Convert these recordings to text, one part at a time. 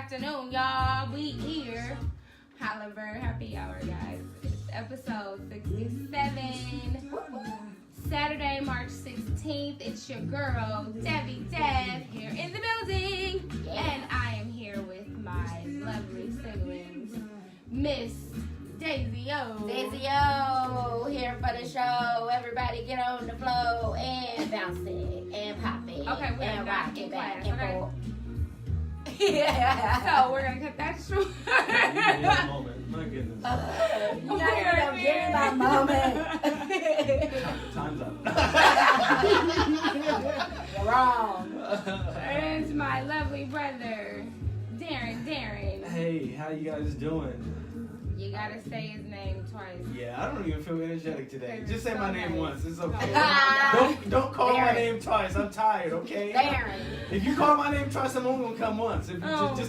afternoon, y'all. We here. Halliburton Happy Hour, guys. It's episode 67. Saturday, March 16th. It's your girl, Debbie Dev, here in the building. And I am here with my lovely siblings, Miss Daisy O. Daisy O, here for the show. Everybody get on the flow and bounce it and pop it. Okay, we're and not rock in it back class, and okay? forth. So we're gonna cut that short. Yeah, moment. My goodness. You're not even gonna give me my moment. Time's up. You're wrong. And my lovely brother, Darren. Hey, how you guys doing? You gotta say his name twice. Yeah, I don't even feel energetic today. Just say So my name nice. once. It's okay. Ah. Don't call my Darren. name twice. I'm tired. Okay. Darren. If you call my name twice, I'm only gonna come once. Just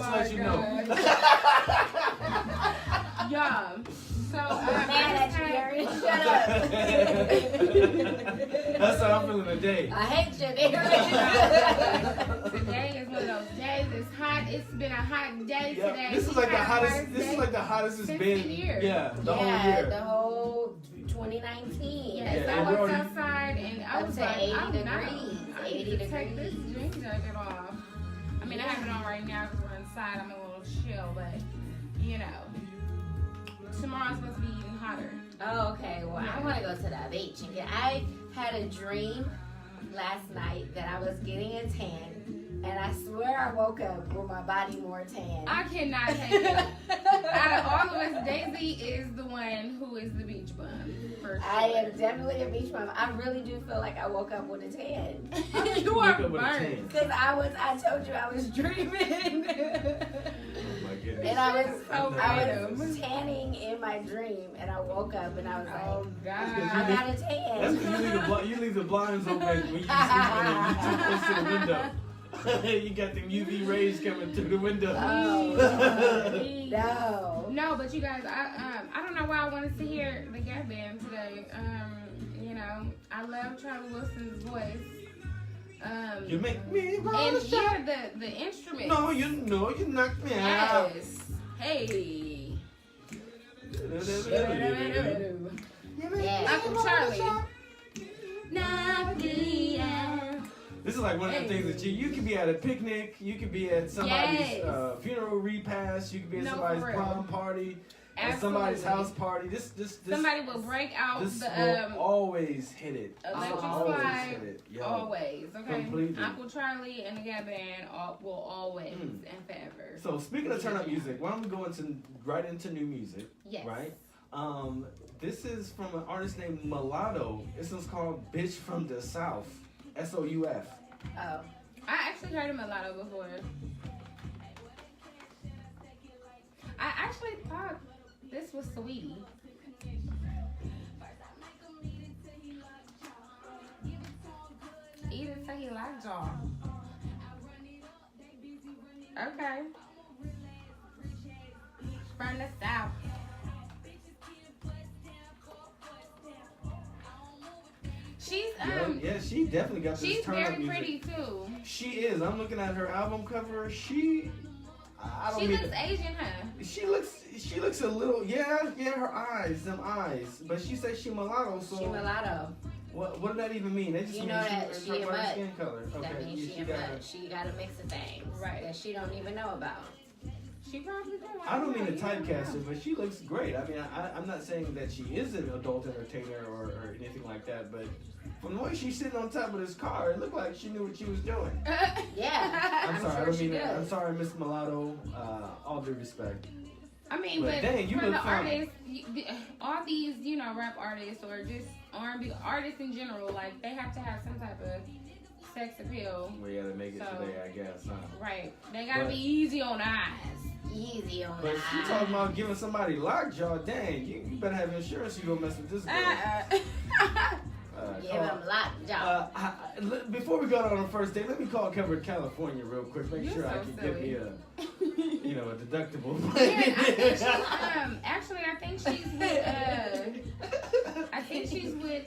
to let you know. Yeah. So Mad at you, Darren. Shut up. That's how I'm feeling today. I hate you, Darren. Today is one of those days. It's hot. It's been a hot day Yeah, today. this is We like the had hottest. first This is day like the hottest it's since been. the year. Yeah, the whole Yeah, year. the whole 2019. Yes, Yeah, I and walked we're already- outside and I Up was to like, 80 oh, degrees, no. I need 80 to take this degrees. jean jacket off. I mean, I have it on right now because we're inside. I'm a little chill, but you know, tomorrow's supposed to be even hotter. Oh, okay. Well, I want to go to the beach. And I had a dream last night that I was getting a tan, and I swear I woke up with my body more tan. I cannot take it. Out of all of us, Daisy is the one who is the beach bum. For sure. I am definitely a beach mom. I really do feel like I woke up with a tan. You Wake are up with a burnt. tan. Because I told you I was dreaming. Oh my goodness. And I So was tanning in my dream, and I woke up and I was Oh like, That's God. good. I got a That's tan. because you leave the blinds open when you sleep and you too close to the window. You got them UV rays coming through the window. Oh, no. No, but you guys, I don't know why I wanted to hear the Gap Band today. You know, I love Charlie Wilson's voice. You make me And wanna shout. hear the instruments. No, you knock me out. Yes. Hey. Yeah. Uncle Charlie. Knock me out. This is like one of the things that you could be at a picnic, you could be at somebody's Yes. funeral repast, you could be at No, somebody's for real. prom party, at somebody's Absolutely. house party. This Somebody will break out this the will always hit it. electric always slide. hit it. Yo. Always, okay? Completely. Uncle Charlie and the Gap Band will always and forever. So speaking of turn up music, why don't we go right into new music? Yes. Right? This is from an artist named Mulatto. This one's called Bitch from the South. SOUF. Oh. I actually heard of Mulatto before. I actually thought this was Sweetie. Edith said he liked y'all. Okay. From the South. She's Yeah, she definitely got this she's turn up very music. pretty too. She is. I'm looking at her album cover. I don't She mean looks to- Asian, huh? She looks a little her eyes. But she says she mulatto, so She mulatto. what did that even mean? That just You means know that she she a her mutt. skin color. Okay, That means yeah, she a got mutt. She got a mix of things Right. that she don't even know about. She probably do. I don't mean to You never typecast her, know. but she looks great. I mean, I'm not saying that she is an adult entertainer or anything like that, but from the way she's sitting on top of this car, it looked like she knew what she was doing. Yeah. I'm sorry, sure I don't she mean that. does. I'm sorry, Miss Mulatto. All due respect. I mean, But but dang, you for look the fine. artists, all these, rap artists or just R&B artists in general, like they have to have some type of sex appeal. We gotta make it So- today, I guess, huh? Right. They gotta But- be easy on the eyes. Easy on But that. she talking about giving somebody lockjaw. Dang, you better have insurance. You gonna mess with this girl. Give him lockjaw. Before we go out on the first date, let me call Covered California real quick. Make You're sure I so can get me a deductible. Yeah, I think she's, actually, I think she's with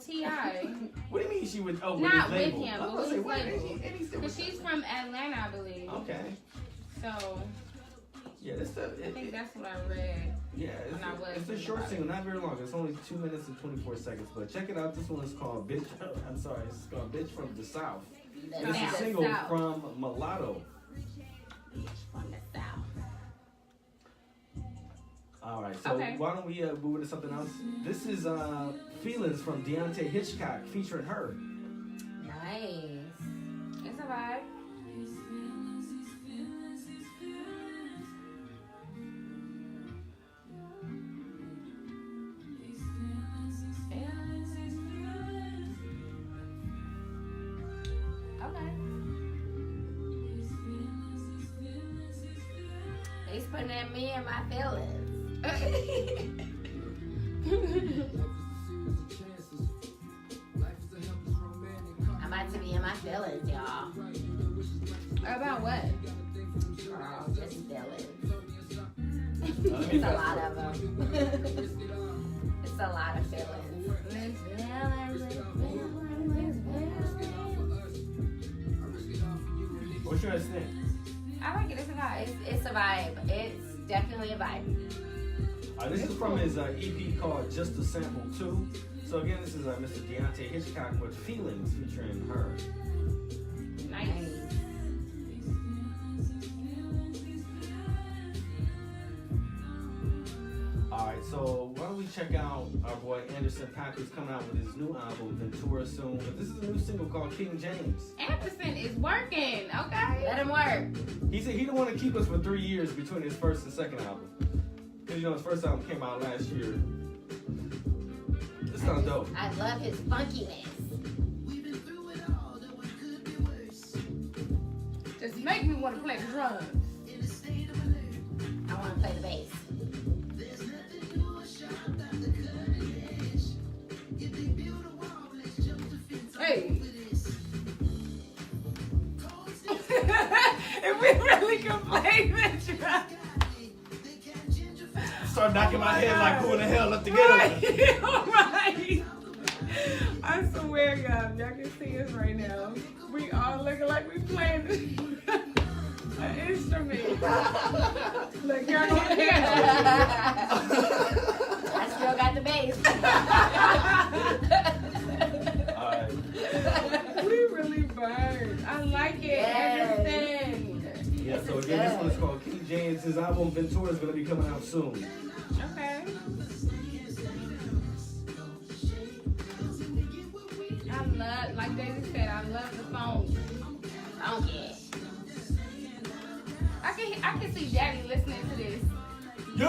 T.I. What do you mean she would? Oh, Not with his with label. him, I but was with gonna his say, label. what? And he's still Because with she's from Atlanta, I believe. Okay. So, Yeah, I think that's what I read. Yeah, when I was it's a short single, not very long. It's only 2 minutes and 24 seconds. But check it out. This one is called "Bitch." I'm sorry, it's called "Bitch from the South." It's a single from Mulatto. From the South. All right, so why don't we move into something else? This is "Feelings" from Deontay Hitchcock featuring her. Nice. It's a vibe. He's putting at me and my feelings. I'm about to be in my feelings, y'all. About what? Oh, just feelings. It's a lot of them. It's a lot of feelings. What's your think? I like it. It's a vibe. It's a vibe. It's definitely a vibe. This is from his EP called "Just a Sample 2." So again, this is Mr. Deontay Hitchcock with "Feelings" featuring her. Nice. All right, so why don't we check out our boy Anderson .Paak, who's coming out with his new album Ventura soon. But this is a new single called "King James." Anderson is working. Okay. Let him work. He said he didn't want to keep us for 3 years between his first and second album. Because, his first album came out last year. It sounds dope. I love his funkiness. Just make me want to play the drums. I want to play the bass. Hey. If we really can play the drums. Start knocking my head like who in the hell left to get him. Right. I swear, y'all can see us right now. We all looking like we playing an instrument. Look, y'all gonna hear I still got the bass. Alright. We really burned. I like it. Yes. Everything. Yeah, so again, this one is called King James. His album Ventura is going to be coming out soon. Okay. I love, like Daisy said, I love the phone. Funky. I can see Daddy listening to this. Yeah!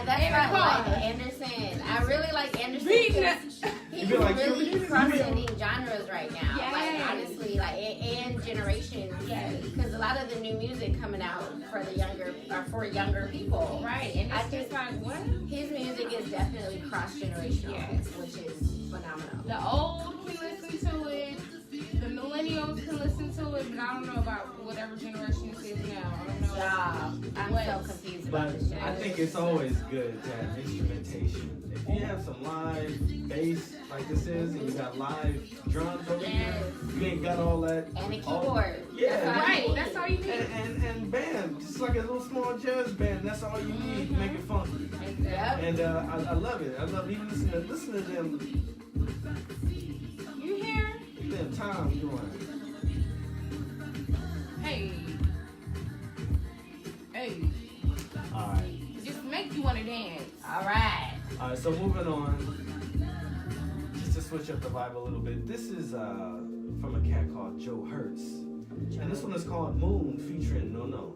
That's In the why I car. like Anderson. I really like Anderson. Beating because He's feel like really you- crossing genres right now. Yes. Like honestly, like and generations. Yes. Because a lot of the new music coming out for the younger or for younger people. Right, and I it's think just like, what? his music is definitely cross generational, Yes. which is phenomenal. The old can listen to it, the millennials can listen to it, but I don't know about whatever generation this is now. I don't know. Yeah, I'm What? so confused But about this shit. I think it's always good to have instrumentation. If you have some live bass like this is, and you got live drums over here, you ain't got all that. And a all- keyboard. Yeah, That's all Right, you that's need. all you need. and band, just like a little small jazz band. That's all you need to make it funky. Yep. And I love it. I love even listen to them. You hear? Them Tom doing. Hey. Hey. All right. Just make you want to dance. All right. All right. So moving on. Just to switch up the vibe a little bit. This is from a cat called Joe Hertz, and this one is called Moon featuring No No.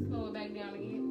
Slow it back down again.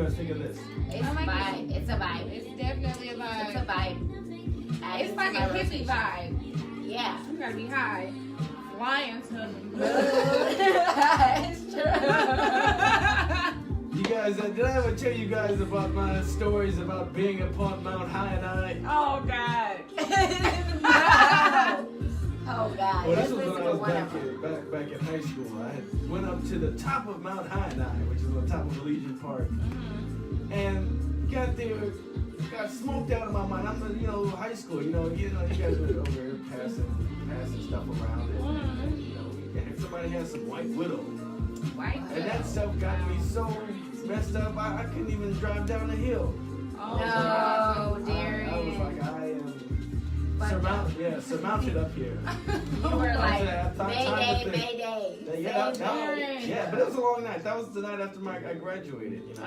guys think of this? It's I like vibe. It's a vibe. It's definitely a It's a vibe. vibe. Add it It's to like a my hippie rotation. vibe. Yeah. You gotta be high. Flying to them. It's true. You guys, did I ever tell you guys about my stories about being upon Mount Sinai? Oh God. Oh God. Well, Let's this was listen when I to was one of them. back in high school. I had went up to the top of Mount Sinai, which is on top of Legion Park, and got there, got smoked out of my mind. I'm high school. You guys are over here passing stuff around, and somebody had some White Widow, White and that stuff got me so messed up. I couldn't even drive down the hill. Oh, No, Darren. I was like, I am surmounted up here. You were like, time to Mayday, think. Mayday. Yeah, Mayday. yeah, but it was a long night. That was the night after I graduated. Okay.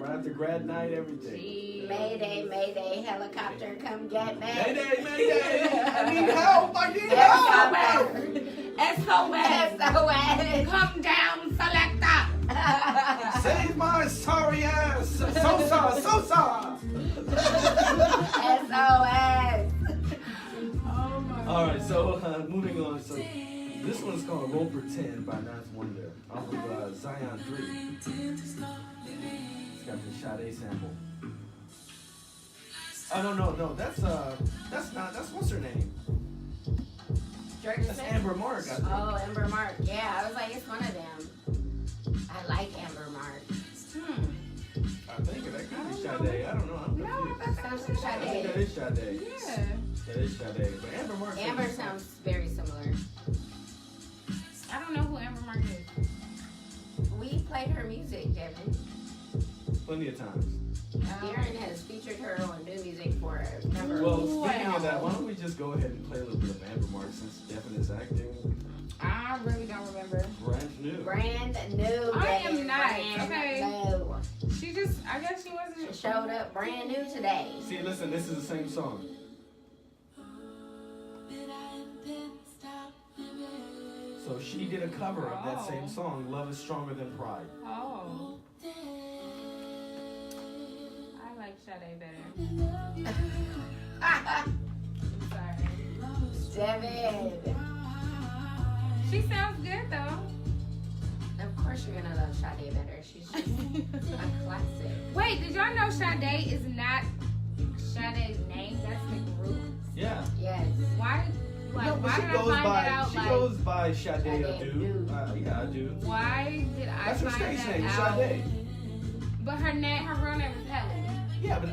Right after grad night, everything. Jeez. Mayday, Mayday, helicopter, come get me. Mayday, Mayday! I need help! I need help! SOS. SOS. Come down, selector. Save my sorry ass! So sorry! SOS. Oh my. All right, so moving on. So this one's called "Won't Pretend" by Ninth Wonder off of Zion 3. It's got the Sade sample. Oh no, that's what's her name? That's Amber Mark. I think. Oh, Amber Mark. Yeah, I was like, it's one of them. I like Amber Mark. I think that could be Sade. I don't know. I'm No, confused. Sounds like I think that Sade. is Sade. Yeah. That is Sade. But Amber Mark. Amber sounds very similar. I don't know who Amber Mark is. We played her music, Devin. Plenty of times. Darren has featured her on new music for a number Well, of speaking of that, why don't we just go ahead and play a little bit of Amber Mark since Devin is acting I really don't remember. brand new. brand new. I am Devin, not, brand okay. new. She just, I guess she wasn't. She showed up brand new today. See, listen, this is the same song. So she did a cover of that same song, "Love Is Stronger Than Pride." Oh. I like Sade better. I'm sorry. Devin. She sounds good though. Of course you're gonna love Sade better. She's just a classic. Wait, did y'all know Sade is not Sade's name? That's the group. Yeah. Yes. Why? Like, No, but why she did I goes find by that out? she Like, goes by Sade Sade Adu. Adu. Yeah, Adu. why did I That's her find stage that name, out? Sade. But her real name is Helen. Yeah, but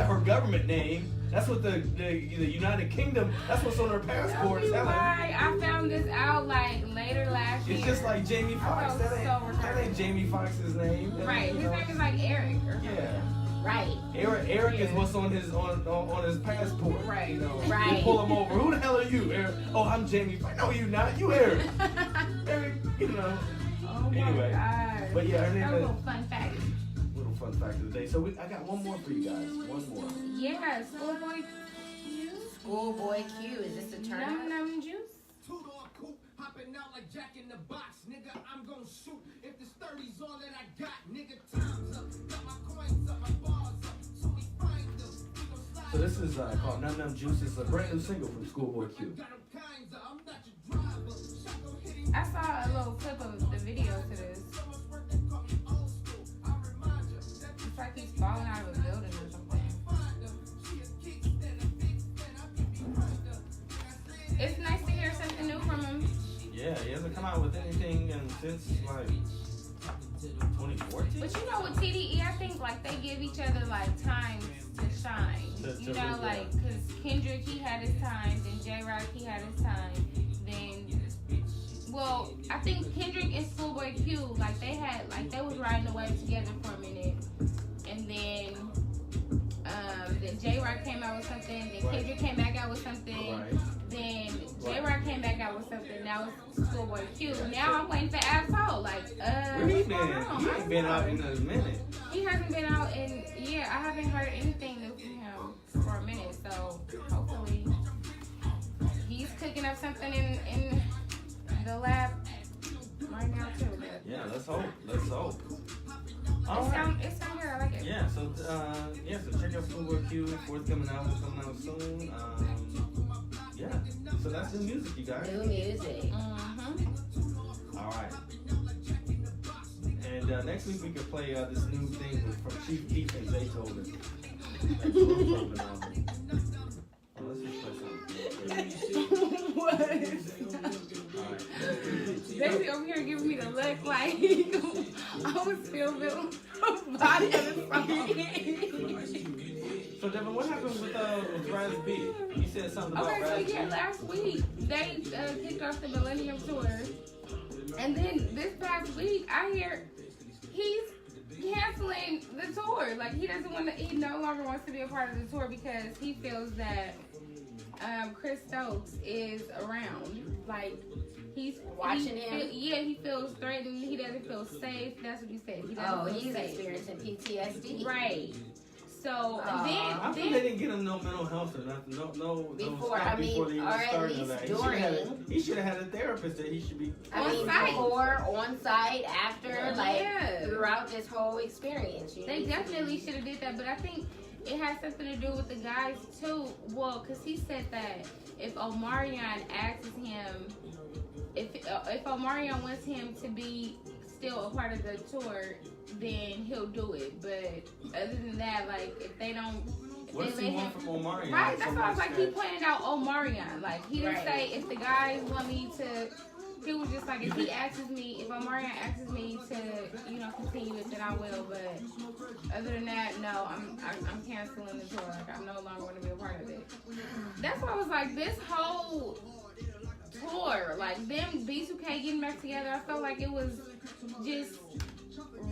her government name. That's what the United Kingdom. That's what's on her passport. Tell me Helen. why I found this out like later last year. It's just like Jamie Foxx. felt That so ain't retarded. Jamie Foxx's name. That Right, ain't, his you know, name is like Eric. Or Yeah. Right. Eric is what's on his passport. Right. You know. Right. You pull him over. Who the hell are you, Eric? Oh, I'm Jamie Foxx. No, you not. You Eric. Eric. You know. Oh my Anyway, God. but yeah, her name That was a is. little fun fact. Little fun fact of the day. So I got one more for you guys. One more. Yeah, Schoolboy Schoolboy Q. Is this a turn Num up? Num Juice. Two-door coupe, hopping out like Jack in the Box, nigga. I'm gon' shoot if this 30's all that I got, nigga. Time's up, got my coins up, my bars up, so we find them. We gon' slide. So this is called Num Num Juice. It's a brand new single from Schoolboy Q. Got them kinds of, I'm not your driver. Shot gon' hit it. I saw a little clip of the video to this. So much work, they call me old school. I remind you that It's like he's falling out of a building or something. find them. She a kick, then a big spin, I be behind her. It's nice to hear something new from him. Yeah, he hasn't come out with anything since like 2014. But you know, with TDE, I think like they give each other like time to shine. You know, like because Kendrick he had his time, then J Rock he had his time, then well, I think Kendrick and Schoolboy Q like they was riding the wave together for a minute, and then J Rock came out with something, then Kendrick came back out with something. Right. Then J Rock came back out with something. Now it's Schoolboy Q. Now I'm waiting for Absol. Like, Where he what's been? going on? He I ain't don't been know. out in a minute. He hasn't been out in I haven't heard anything new from him for a minute. So hopefully he's cooking up something in the lab right now too. But Yeah, let's hope. Let's hope. All right. It's on here. I like it. Yeah, so check out Schoolboy Q, forthcoming album coming out soon. Yeah, so that's new music, you guys. New music. Mm-hmm. All right. And next week we can play this new thing from Chief Keef and Zaytoven. That's forthcoming album. Oh, let's just play something. What? All right. They be over here giving me the look like I was still feeling body of the song. So Devin, what happened with Raz B? You said something about Okay, so Raz B. yeah, last week they kicked off the Millennium Tour, and then this past week I hear he's canceling the tour. Like he doesn't want to. He no longer wants to be a part of the tour because he feels that Chris Stokes is around. Like he's Watching him? He feels threatened. He doesn't feel safe. That's what he said. He doesn't feel He's safe. experiencing PTSD. Right. So How come they then didn't get him no mental health or nothing? No Before, stuff I mean, before they even or at started least that. He should have had a therapist that he should be. I mean, On site. before, on site, after, like Yeah. throughout this whole experience. they definitely should have did that, but I think it has something to do with the guys too. Well, because he said that if Omarion asks him, if Omarion wants him to be still a part of the tour, then he'll do it. But other than that, like if they don't, What does he want from Omarion? right? That's So why I was much like, he that- pointed out Omarion. Like he didn't Right. say if the guys want me to. He was just like, if he asks me, if Omarion asks me to, continue it, then I will. But other than that, no, I'm canceling the tour. Like I no longer want to be a part of it. That's why I was like, this whole tour, like them B2K getting back together, I felt like it was just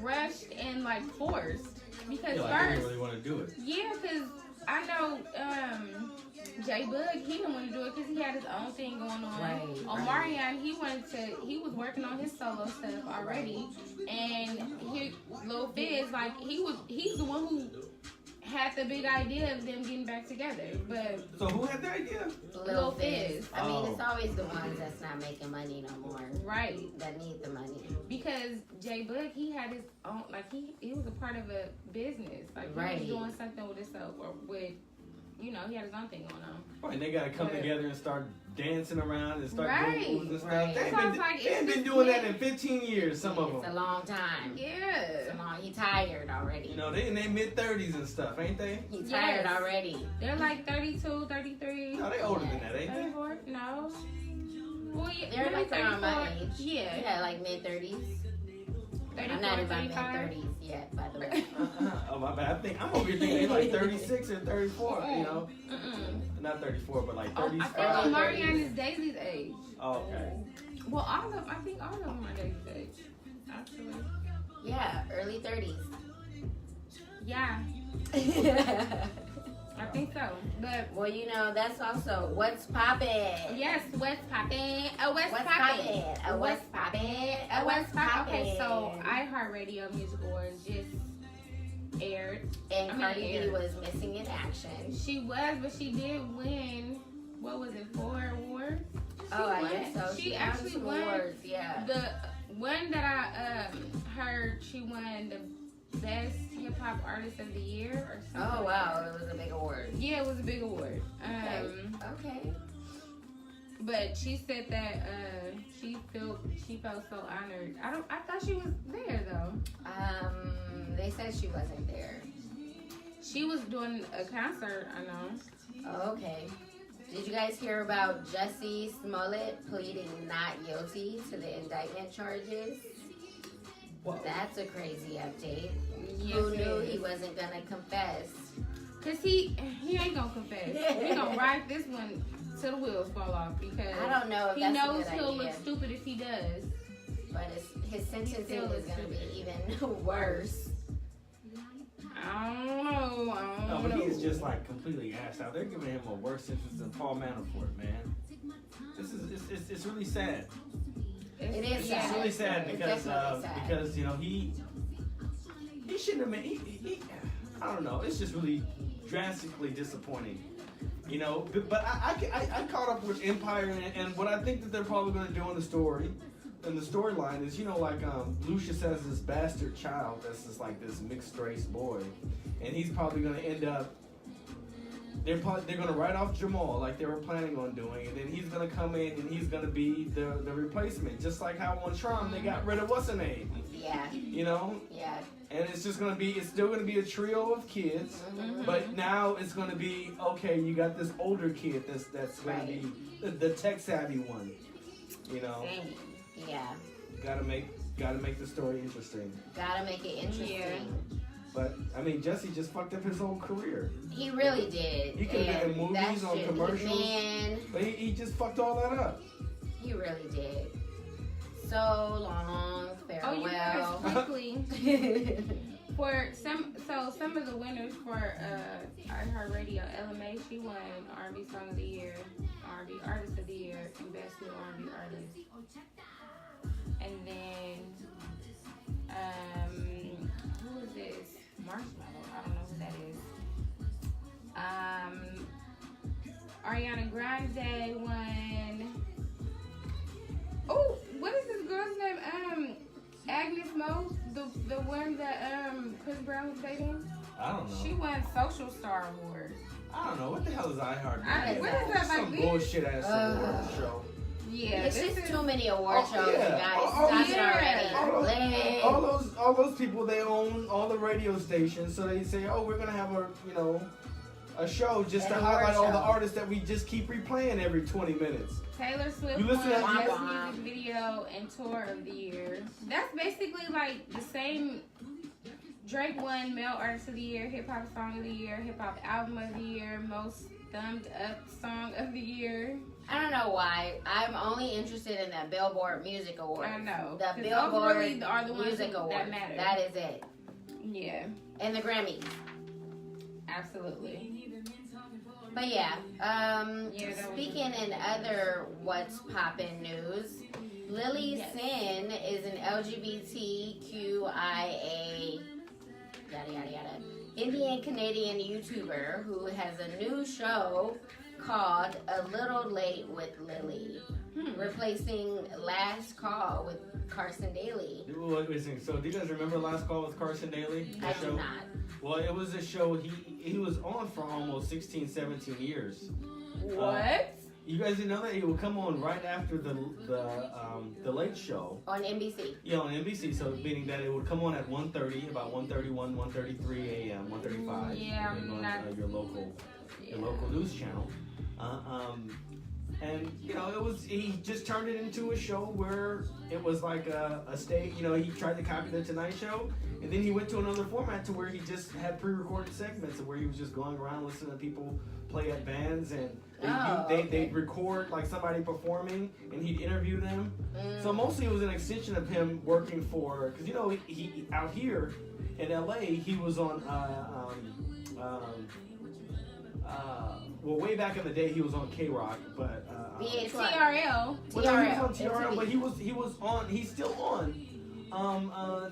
rushed and like forced. Because Like, they didn't really want to do it. yeah, because I know J Bug, he didn't want to do it because he had his own thing going on. Right, Omarion, he was working on his solo stuff already, and Lil Fizz, like he's the one who had the big idea of them getting back together. But So who had the idea? Lil Fizz. I mean, Oh. it's always the ones that's not making money no more right, that need the money. because J Bug, he had his own, like he was a part of a business, like he Right. was doing something with himself or with, he had his own thing going on. Right, they gotta come Yeah. together and start dancing around and start Right. doing moves and stuff. Right. They That's why I ain't was like, been, it's been just doing that weird. in 15 years, some of It's a them. long time. Yeah. It's a long, he tired already. They in their mid-30s and stuff, ain't they? He tired Yes. already. They're like 32, 33. No, they older than that, ain't they? 34? No. Well, yeah, They're like around my age. Yeah. Yeah, like mid-30s. 34, I'm not in my 35. mid-30s yet, by the way. Oh, my bad. I'm over here thinking they like 36 or 34, Mm-mm. Not 34, but like Oh, 30s. I think Oh, Omarion is Daisy's age. Oh, okay. Well, I think all of them are Daisy's age. Actually. Yeah, early 30s. Yeah, I think so. But Well, that's also What's Poppin'. yes, what's poppin'? What's What's poppin'? poppin'? What's poppin'? What's poppin'? Okay, so poppin'? iHeartRadio Music Awards just aired. And I mean, Cardi B aired. was missing in action. She was, but she did win. What was it? 4 awards. Oh, I won. guess so. She won actually some won. awards, yeah. The one that I heard, she won the best hip hop artist of the year or something. Oh, wow. It was a big award. Yeah, it was a big award. Okay. But she said that she felt so honored. I thought she was there though. They said she wasn't there. She was doing a concert, I know. Oh, okay. Did you guys hear about Jussie Smollett pleading not guilty to the indictment charges? Whoa. That's a crazy update. Yes, Who it knew is. he wasn't gonna confess? Cause he ain't gonna confess. He gonna ride this one till the wheels fall off because I don't know if he that's knows a good he'll idea, look stupid if he does. but his sentencing still is looks gonna be stupid. even worse. I don't know. No, but he's just like completely assed out. They're giving him a worse sentence than Paul Manafort, man. It's really sad. It is It's sad. really sad It's because definitely sad. he shouldn't have made he I don't know. It's just really drastically disappointing. But I caught up with Empire and what I think that they're probably going to do in the story. the storyline is, you know, like Lucius has this bastard child that's just like this mixed race boy, and he's probably gonna end up. They're gonna write off Jamal like they were planning on doing, and then he's gonna come in and he's gonna be the replacement, just like how on Charm they got rid of what's her name. Yeah. You know. Yeah. And it's still gonna be a trio of kids, but now it's gonna be okay. You got this older kid that's gonna be the tech savvy one. You know. Yeah. Gotta make the story interesting. Gotta make it interesting. Yeah. But I mean, Jesse just fucked up his whole career. He really did. He could have been in movies, on commercials, man, but he just fucked all that up. he really did. So long, Oh, you guys farewell. quickly for some of the winners for iHeartRadio. LMA, she won R&B Song of the Year, R&B Artist of the Year, and Best New R&B Artist. And then who is this? Marshmallow. I don't know who that is. Ariana Grande won. Oh, what is this girl's name? Agnes Mo, the one that Chris Brown was dating. I don't know. She won Social Star Award. I don't know what the hell is iHeart. What is that, Some like bullshit ass award show. Yeah, It's this just is too many award shows, yeah. guys. Oh, Stop yeah. it already. All those people, they own all the radio stations, so they say, oh, we're gonna have a show just An to award highlight all the show. artists that we just keep replaying every 20 minutes. Taylor Swift You won listen to that- Best Music Video and Tour of the Year. That's basically like the same. Drake won Male Artist of the Year, Hip Hop Song of the Year, Hip Hop Album of the Year, Most Thumbed Up Song of the Year. I don't know why. I'm only interested in the Billboard Music Awards. I know. The 'Cause Billboard those really are the ones Music that Awards. matter. That is it. Yeah, And the Grammys. absolutely. But yeah, Yeah, that was speaking in other what's poppin' news, Lily Yes. Sin is an LGBTQIA yada yada yada Indian Canadian YouTuber who has a new show called A Little Late with Lily, replacing Last Call with Carson Daly. Wait a second. So, do you guys remember Last Call with Carson Daly? I The do show? not. Well, it was a show he was on for almost 16, 17 years. What? You guys didn't know that? He would come on right after the Late Show. On NBC. Yeah, on NBC. So meaning that it would come on at 1:30, about 1:31, 1:33 a.m., 1:35. Yeah, depending on not- your local news channel. And he just turned it into a show where it was like a stage. He tried to copy the Tonight Show, and then he went to another format to where he just had pre-recorded segments of where he was just going around listening to people play at bands, and they'd record like somebody performing, and he'd interview them. So mostly it was an extension of him working for, because he out here in LA he was on well, way back in the day he was on K-Rock, but TRL. well, no, he was on TRL, but he's still on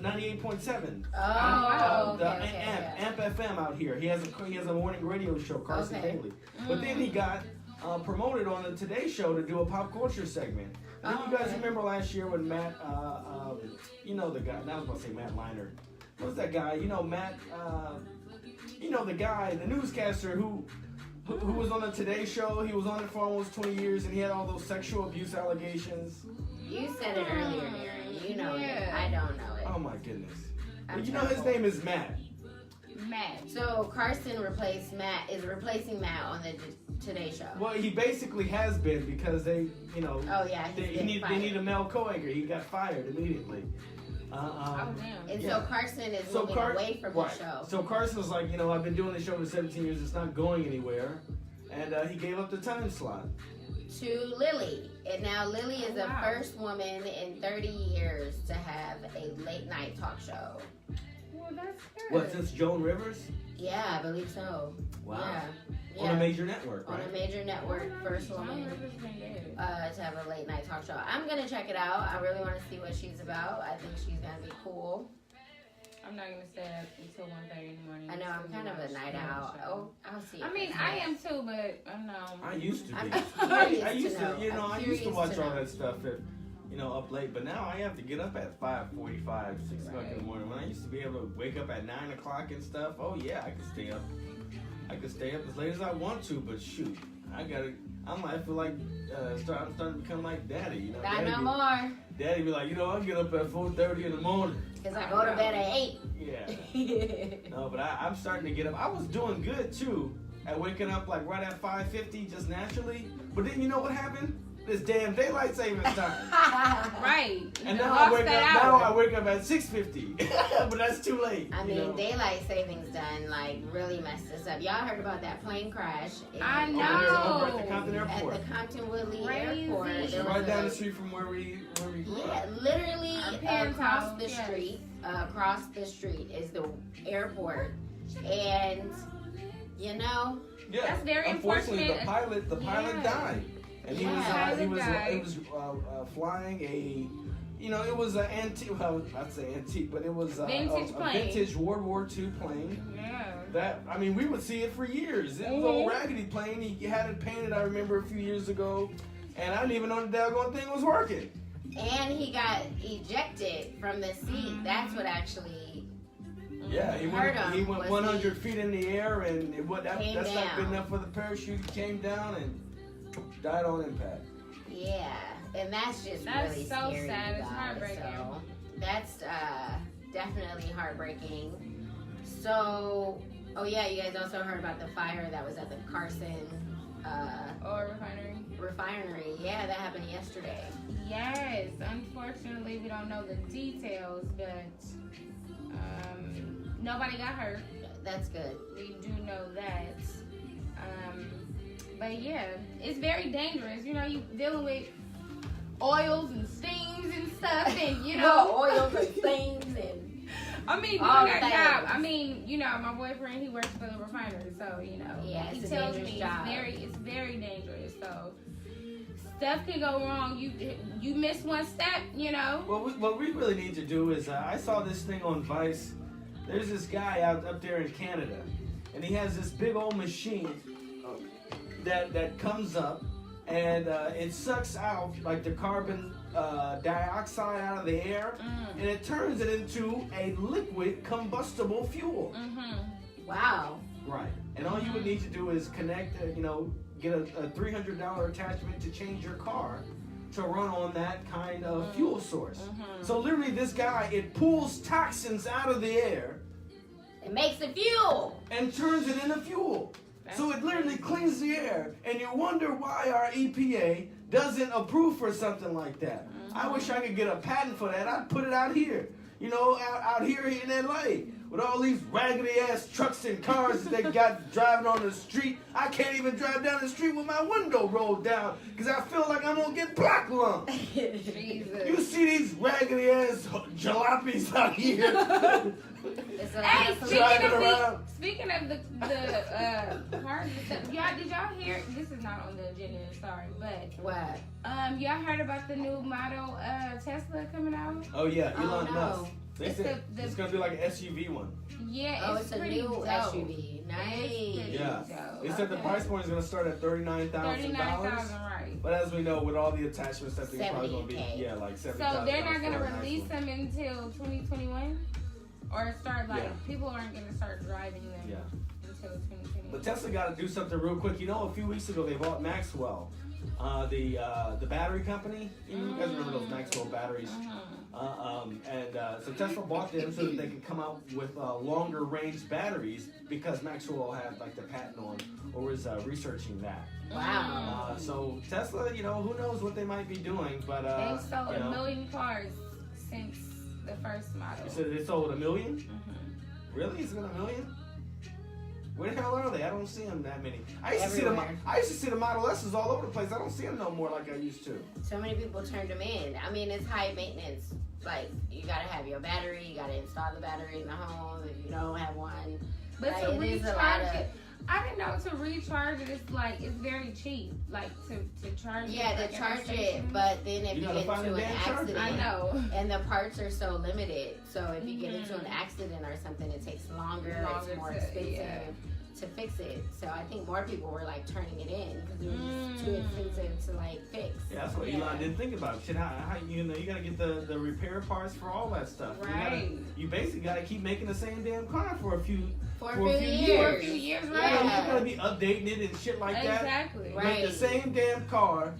98.7. Oh, the okay, Amp FM out here. He has a morning radio show, Carson Okay. Daly. But then he got promoted on the Today Show to do a pop culture segment. And then you guys remember last year when Matt, the guy. Now I was about to say Matt Liner. What's that guy? Matt. The guy, the newscaster who was on the Today Show. He was on it for almost 20 years, and he had all those sexual abuse allegations. You said it earlier, Darren. You know it. Yeah. I don't know it. Oh my goodness. I'm His terrible. name is Matt. Matt. So Carson is replacing Matt on the Today Show. Well, he basically has been because they, Oh yeah, he's they getting need fired. a male co-anchor. He got fired immediately. Oh damn. And Yeah. so Carson is moving away from the show. So Carson's like, I've been doing the show for 17 years. It's not going anywhere, and he gave up the time slot. To Lily. And now Lily is the Wow. first woman in 30 years to have a late night talk show. Well, that's good. What, since Joan Rivers? Yeah, I believe so. Wow. Yeah. On a major network, On right? a major network, first woman to have a late night talk show. I'm gonna check it out. I really want to see what she's about. I think she's gonna be cool. I'm not gonna stay up until 1:30 in the morning. I know I'm kind of a night owl. Oh, I'll see. I mean, I am too, but I know. I used to be. I'm I curious used to know. to, I'm I used to curious watch to all know. that stuff up late. But now I have to get up at 5:45, 6 o'clock in the morning. When I used to be able to wake up at 9 o'clock and stuff, oh yeah, I could stay up. I could stay up as late as I want to, but shoot, I feel like I'm starting to become like Daddy. Not no more. Daddy be like, I'll get up at 4:30 in the morning. Because I go to bed at 8. Yeah. No, but I'm starting to get up. I was doing good too at waking up like right at 5:50 just naturally. But then you know what happened? This damn daylight savings time. Right. And now I wake up at 6:50. But that's too late. I mean, daylight savings done like really messed us up. Y'all heard about that plane crash? I know. Over at the Compton Airport. At the Compton Woodley Crazy. Airport. It's right down the street from where we grew up. Yeah, literally across the yes. street. Across the street is the airport, and Yeah. That's very Unfortunately, unfortunate. the pilot died. And he was flying a, it was an antique. Well, I'd say antique, but it was a vintage World War II plane. Yeah. We would see it for years. It was an old raggedy plane. He had it painted. I remember a few years ago, and I didn't even know the daggone thing was working. And he got ejected from the seat. That's what actually. Yeah, he went 100 feet in the air, and that's not good enough for the parachute. He came down and died on impact. Yeah, and that's just That's really so scary. sad. It's guys. heartbreaking. So that's definitely heartbreaking. So, you guys also heard about the fire that was at the Carson refinery. Yeah, that happened yesterday. Yes. Unfortunately, we don't know the details, but nobody got hurt. That's good. We do know that. But yeah, it's very dangerous. You dealing with oils and steams and stuff, and oils and steams and. Doing all that things. job. My boyfriend, he works for the refinery, so Yeah, he it's a tells dangerous me job. it's very dangerous. So stuff can go wrong. You miss one step, What we really need to do is, I saw this thing on Vice. There's this guy up there in Canada, and he has this big old machine that comes up, and it sucks out like the carbon dioxide out of the air, and it turns it into a liquid combustible fuel. Wow. Right. And all you would need to do is connect, get a $300 attachment to change your car to run on that kind of fuel source. So literally this guy, it pulls toxins out of the air. It makes the fuel. And turns it into fuel. So it literally cleans the air. And you wonder why our EPA doesn't approve for something like that. I wish I could get a patent for that. I'd put it out here. Out here in LA. With all these raggedy ass trucks and cars that they got driving on the street. I can't even drive down the street with my window rolled down because I feel like I'm gonna get black lung. Jesus. You see these raggedy ass jalopies out here. Hey, speaking of the cars and stuff, did y'all hear? This is not on the agenda, sorry, but What? y'all heard about the new model Tesla coming out? Oh yeah, Elon no. Musk. They said it's gonna be like an SUV one. Yeah, It's a pretty new dope. SUV. Nice. Yeah. dope. They said the price point is gonna start at $39,000. $39,000, right? But as we know, with all the attachments, that thing's probably gonna be $70K. like $70,000. So they're not gonna for a nice release one. them until 2021, or start people aren't gonna start driving them Yeah. until 2021. But Tesla got to do something real quick. A few weeks ago they bought Maxwell, the battery company. You guys remember those Maxwell batteries? So Tesla bought them so that they could come out with longer range batteries because Maxwell had like the patent on or was researching that. Wow. So Tesla, who knows what they might be doing, but They've sold 1 million cars since the first model. You said they sold 1 million? Really? Is it 1 million? Where the hell are they? I don't see them that many. I used to see the Model S's all over the place. I don't see them no more like I used to. So many people turned them in. It's high maintenance. Like, you gotta have your battery, you gotta install the battery in the home if you don't have one. But to it is a lot recharge of- it, I didn't know to recharge it. It's very cheap. Like to charge. Yeah, it, to charge it, but then if you gotta get find into a an damn charger. accident, I know. and the parts are so limited, so if you get into an accident or something, it takes longer it's more expensive to fix it. So I think more people were like turning it in because it was just too expensive to like fix. Yeah, that's what Elon didn't think about. Shit, how you know, you gotta get the repair parts for all that stuff. Right. You basically gotta keep making the same damn car for a few years. For a few years, right? You gotta be updating it and shit like that. Exactly. Right. Make the same damn car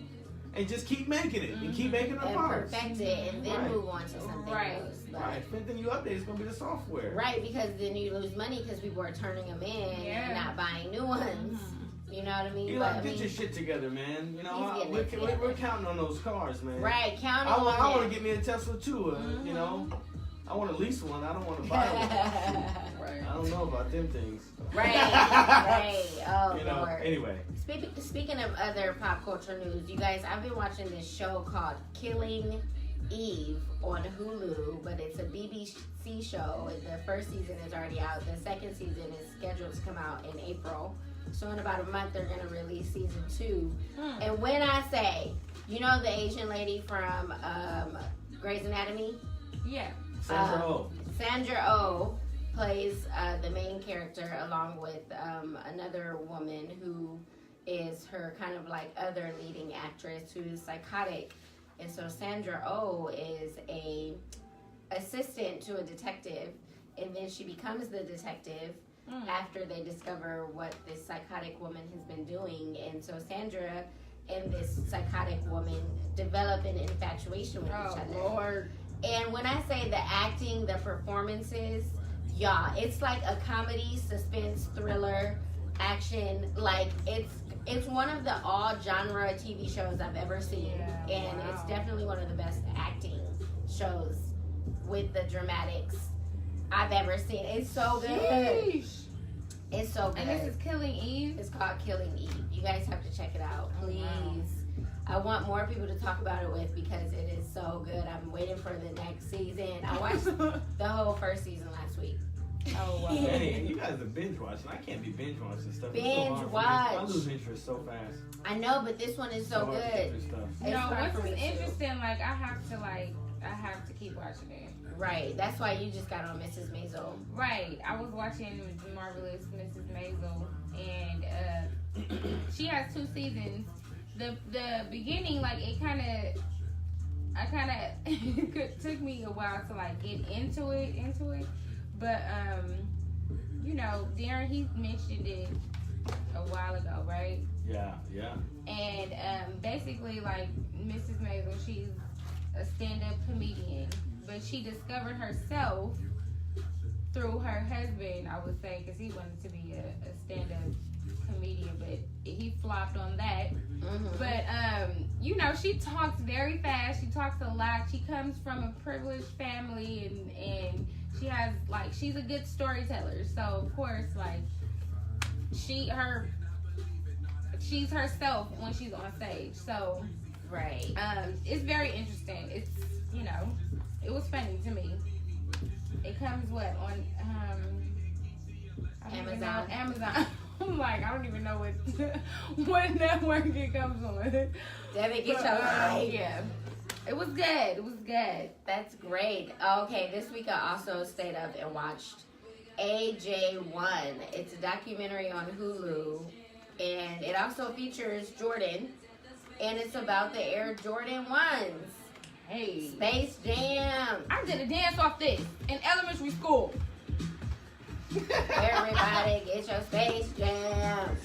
and just keep making it and keep making the And parts. perfect it and then Right. move on to something Right. else. But- Right. If then you update, it's gonna be the software. Right, because then you lose money because people are turning them in Yeah. and not buying new ones. You know what I mean? Elon, But, I get mean, your shit together, man. You know, He's getting we're, it together. we're counting on those cars, man. right, count I on want to it. get me a Tesla too. You know, I want to lease one. I don't want to buy one. Right. I don't know about them things. right. Oh, You know. Lord. Anyway. Speaking of other pop culture news, you guys, I've been watching this show called Killing Eve on Hulu, but it's a BBC show. The first season is already out. The second season is scheduled to come out in April. So in about a month, they're going to release season 2. And when I say, you know the Asian lady from Grey's Anatomy? Yeah. Sandra Oh. Sandra Oh plays the main character along with another woman who is her kind of like other leading actress who's psychotic. And so Sandra Oh is a assistant to a detective, and then she becomes the detective after they discover what this psychotic woman has been doing. And so Sandra and this psychotic woman develop an infatuation with each other. Lord. And when I say the acting, the performances, yeah, it's like a comedy, suspense, thriller, action. Like it's one of the all genre TV shows I've ever seen, Yeah, and wow. it's definitely one of the best acting shows with the dramatics I've ever seen. It's so good. Sheesh. It's so good. And this is Killing Eve. It's called Killing Eve. You guys have to check it out, please. wow. I want more people to talk about it with because it is so good. I'm waiting for the next season. I watched the whole first season last week. Oh wow. Dang, you guys are binge watching. I can't be binge watching stuff. It's so Binge hard for me. watch. I lose interest so fast. I know, but this one is so hard to get good. through stuff. It's No, hard for what's me too. interesting, I have to keep watching it. Right. That's why you just got on Mrs. Maisel. Right. I was watching Marvelous Mrs. Maisel, and she has 2 seasons. The beginning, like it kind of took me a while to like get into it, but you know, Darren, he mentioned it a while ago, right? Yeah. And basically, like Mrs. Maisel, she's a stand-up comedian, but she discovered herself through her husband, I would say, because he wanted to be a stand-up comedian, but he flopped on that. Mm-hmm. But you know, she talks very fast. She talks a lot. She comes from a privileged family, and she has like she's a good storyteller. So of course, like she's herself when she's on stage. So Right. it's very interesting. It's, you know, it was funny to me. It comes what on I don't even know. Amazon. Amazon. I'm like, I don't even know what network it comes on. Debbie, get But, your right. yeah. It was good. It was good. That's great. Okay, this week I also stayed up and watched AJ1. It's a documentary on Hulu, and it also features Jordan, and it's about the Air Jordan 1s. Hey. Space Jam. I did a dance off this in elementary school. Everybody get your Space Jam.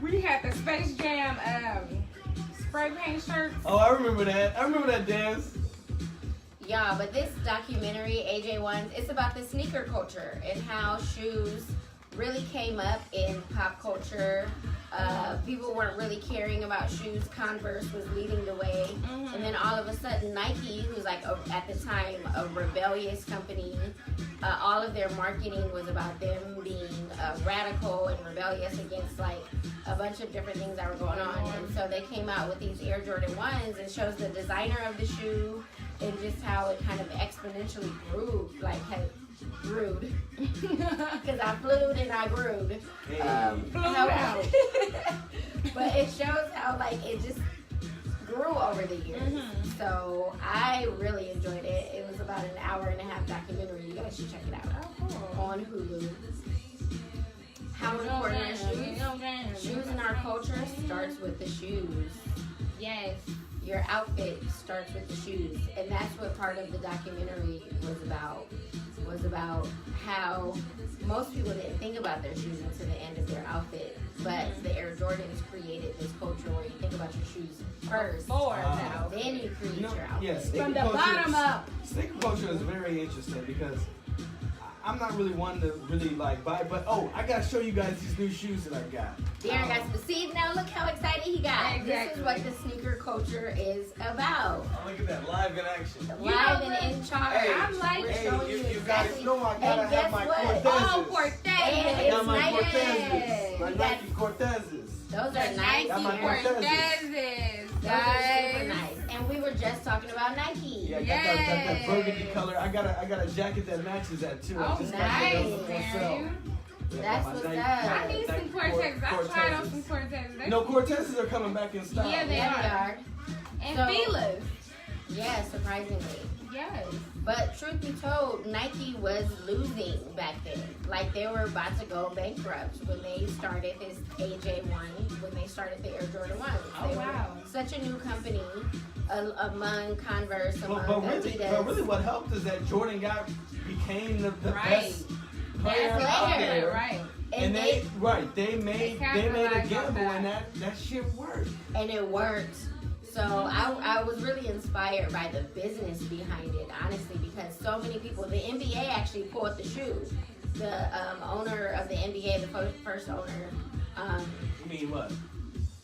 We had the Space Jam spray paint shirts. Oh, I remember that. I remember that dance. Yeah, but this documentary, AJ1s, it's about the sneaker culture and how shoes really came up in pop culture. People weren't really caring about shoes. Converse was leading the way. And then all of a sudden, Nike, who's like at the time a rebellious company, all of their marketing was about them being radical and rebellious against like a bunch of different things that were going on. And so they came out with these Air Jordan 1s and shows the designer of the shoe and just how it kind of exponentially grew, like brewed. Because I flew and I brewed. But it shows how like it just grew over the years. So I really enjoyed it. It was about an hour and a half documentary. You guys should check it out Oh, cool. on Hulu. how important are shoes? Shoes in our culture starts with the shoes. Yes. Your outfit starts with the shoes, and that's what part of the documentary was about. Was about how most people didn't think about their shoes until the end of their outfit, but the Air Jordans created this culture where you think about your shoes first, then you create your outfit. Yes, From the bottom up. Sneaker culture is very interesting because I'm not really one to really like buy, but I gotta show you guys these new shoes that I got. Darren got some. See, now look how excited he got. Exactly. This is what the sneaker culture is about. Oh, look at that, live in action. Live and in charge. Hey, I'm like, We're Hey, showing you you guys exactly. know I gotta And have guess my what? Cortezes. Oh, I Cortez. got my It's Cortezes. My nice. Nike Cortezes. Those are nice. Got my Darren. Cortezes. Those are super nice. And we were just talking about Nike. Yeah, I got that burgundy color. I got a jacket that matches that too. I Oh, just got nice, that on sale. Darren. Yeah, That's my what's Nike- up. I need some Nike Cortez. I tried on Cortezes. some Cortez. No, Cortezes are coming back in style. Yeah, they Yeah, we are. are. And So- Fila's. Yeah, surprisingly. Yes. But truth be told, Nike was losing back then. Like they were about to go bankrupt when they started this AJ1, when they started the Air Jordan 1. Oh, They wow. were such a new company among Converse, among But Adidas. really, what helped is that Jordan became the Right. best player Best out player, there. Right. And they made a capitalized on gamble, that. and that shit worked. And it worked. So I was really inspired by the business behind it, honestly, because so many people, the NBA actually pulled the shoe. The owner of the NBA, the first owner, You mean what?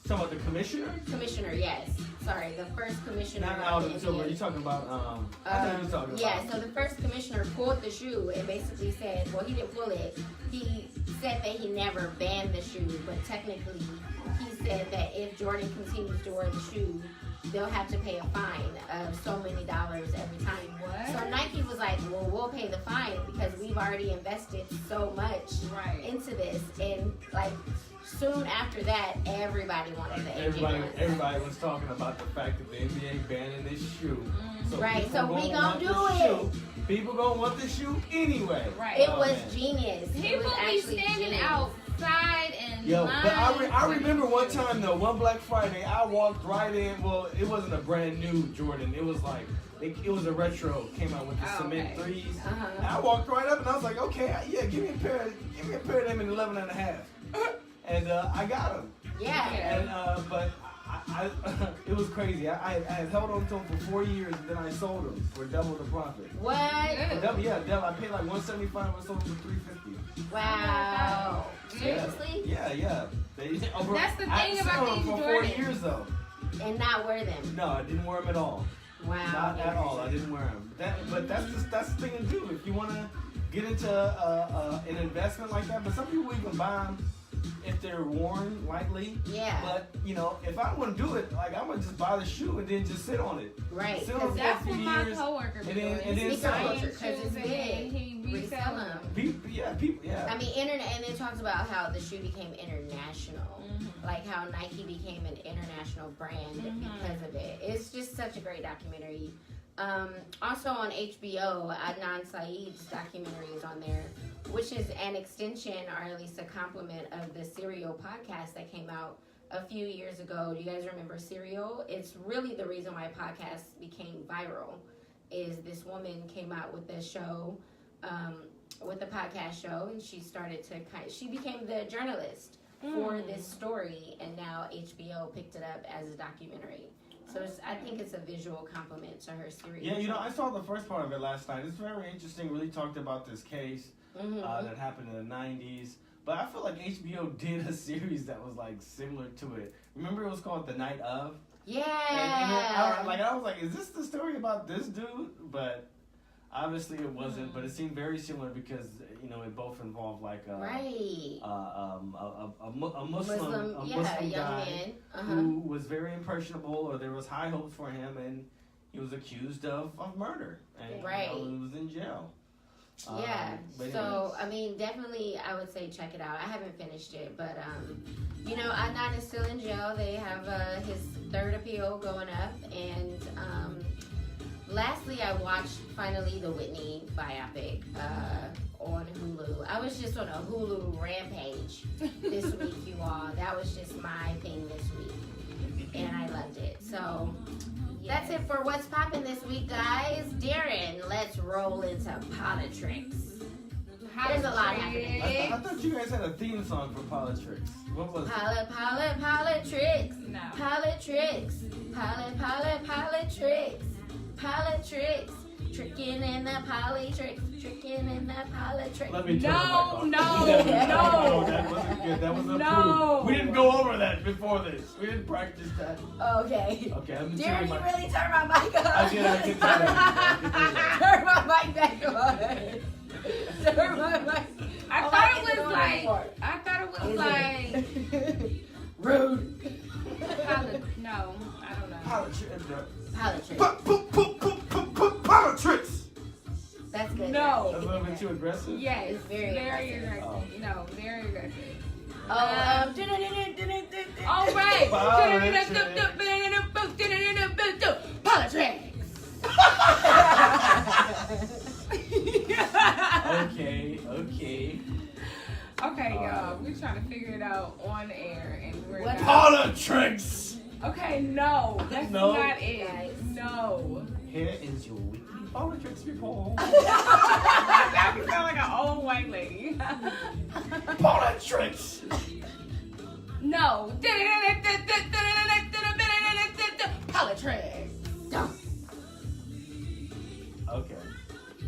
Talking about the commissioner? commissioner, yes. Sorry, the first commissioner Not of Alden the Silver. You NBA. talking about? I know you're talking Yeah, about. so the first commissioner pulled the shoe and basically said, well, he didn't pull it. He said that he never banned the shoe, but technically he said that if Jordan continues to wear the shoe, they'll have to pay a fine of so many dollars every time. What? So Nike was like, well, we'll pay the fine because we've already invested so much Right. into this. And like soon after that, everybody wanted the AJ1. Everybody was talking about the fact that the NBA banning this shoe. So Right, people so we gonna want do the it. shoe. People gonna want the shoe anyway. Right. It Oh, was man. genius. It People was be actually standing genius. outside and Yo, lines. but I remember one time though, one Black Friday, I walked right in. Well, it wasn't a brand new Jordan. It was like it was a retro. Came out with the Oh, cement okay. threes. Uh-huh. And I walked right up and I was like, okay, yeah, give me a pair of them in 11 and a half. And I got them. Yeah. And but I it was crazy. I had held on to them for 4 years and then I sold them for double the profit. What? Good. Double, I paid like $175. I sold them for $350. Wow. Seriously? Yeah. That's the I thing sold about them these for 4 Jordans. years though. And not wear them. No, I didn't wear them at all. Wow. Not at all. I didn't wear them. But that's the thing to do if you want to get into an investment like that. But some people even buy them if they're worn lightly. Yeah. But you know, if I want to do it, like I'm gonna just buy the shoe and then just sit on it. Right. Sit on it for a That's few what my years. coworker be and then- doing. and then He sell buying it. Because it's shoes and then big. he Resell resell them. them. People, yeah. I mean, internet, and it talks about how the shoe became international. Mhm. Like how Nike became an international brand because of it. It's just such a great documentary. Also on HBO, Adnan Saeed's documentary is on there, which is an extension or at least a complement of the Serial podcast that came out a few years ago. Do you guys remember Serial? It's really the reason why podcasts became viral. Is this woman came out with this show, with a podcast show, and she started to she became the journalist for this story, and now HBO picked it up as a documentary. So I think it's a visual complement to her series. Yeah, you know, I saw the first part of it last night. It's very interesting. Really talked about this case that happened in the 90s. But I feel like HBO did a series that was like similar to it. Remember, it was called The Night of. Yeah. And I was like, is this the story about this dude? But obviously it wasn't. But it seemed very similar because you know it both involved like right. a Muslim young guy man. who was very impressionable, or there was high hopes for him, and he was accused of murder, and Right. you know, he was in jail. Yeah. But So I mean, definitely, I would say check it out. I haven't finished it, but you know, Adnan is still in jail. They have his third appeal going up, and lastly, I watched finally the Whitney biopic, on Hulu. I was just on a Hulu rampage this week, you all. That was just my thing this week. And I loved it. So that's it for what's popping this week, guys. Darren, let's roll into politics. There's a lot happening. I thought you guys had a theme song for politics. What was it? Politics. No. Politics. Politics. Tricking in the politricks. Tricking in the politricks. Let me turn No, it no, back on. no. That wasn't good. That was approved. No. We didn't go over that before this. We didn't practice that. Okay. Okay, I'm Darren, you my... really turned my mic on. I did tell that. Turn my mic back on. Turn my mic. I thought it was like rude. no, I don't know. Politics. Politics. Politics. That's good. No. That's a little bit too aggressive. Yes, It's very aggressive. Oh. No, very aggressive. Oh, All right. Politics. Politics. Okay. Okay, y'all. We're trying to figure it out on air, and we're What? not. Politics. Okay, no, that's No. not it. Guys. No. Here is your weekly politics report. Now you sound like an old white lady. Politics. No. Politics. Okay.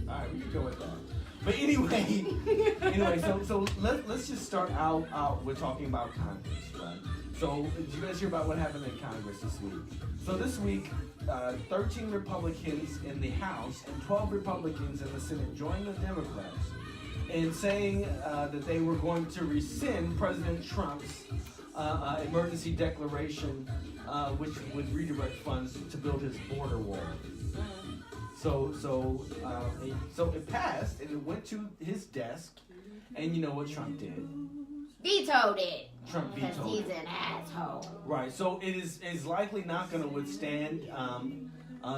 All right, we can go with that. But anyway, so let's just start out. We're talking about Congress, right? So did you guys hear about what happened in Congress this week? So this week, 13 Republicans in the House and 12 Republicans in the Senate joined the Democrats in saying that they were going to rescind President Trump's emergency declaration, which would redirect funds to build his border wall. So it passed, and it went to his desk, and you know what Trump did? Vetoed it. Trump Because vetoed he's it. an asshole. Right. So it is likely not going to withstand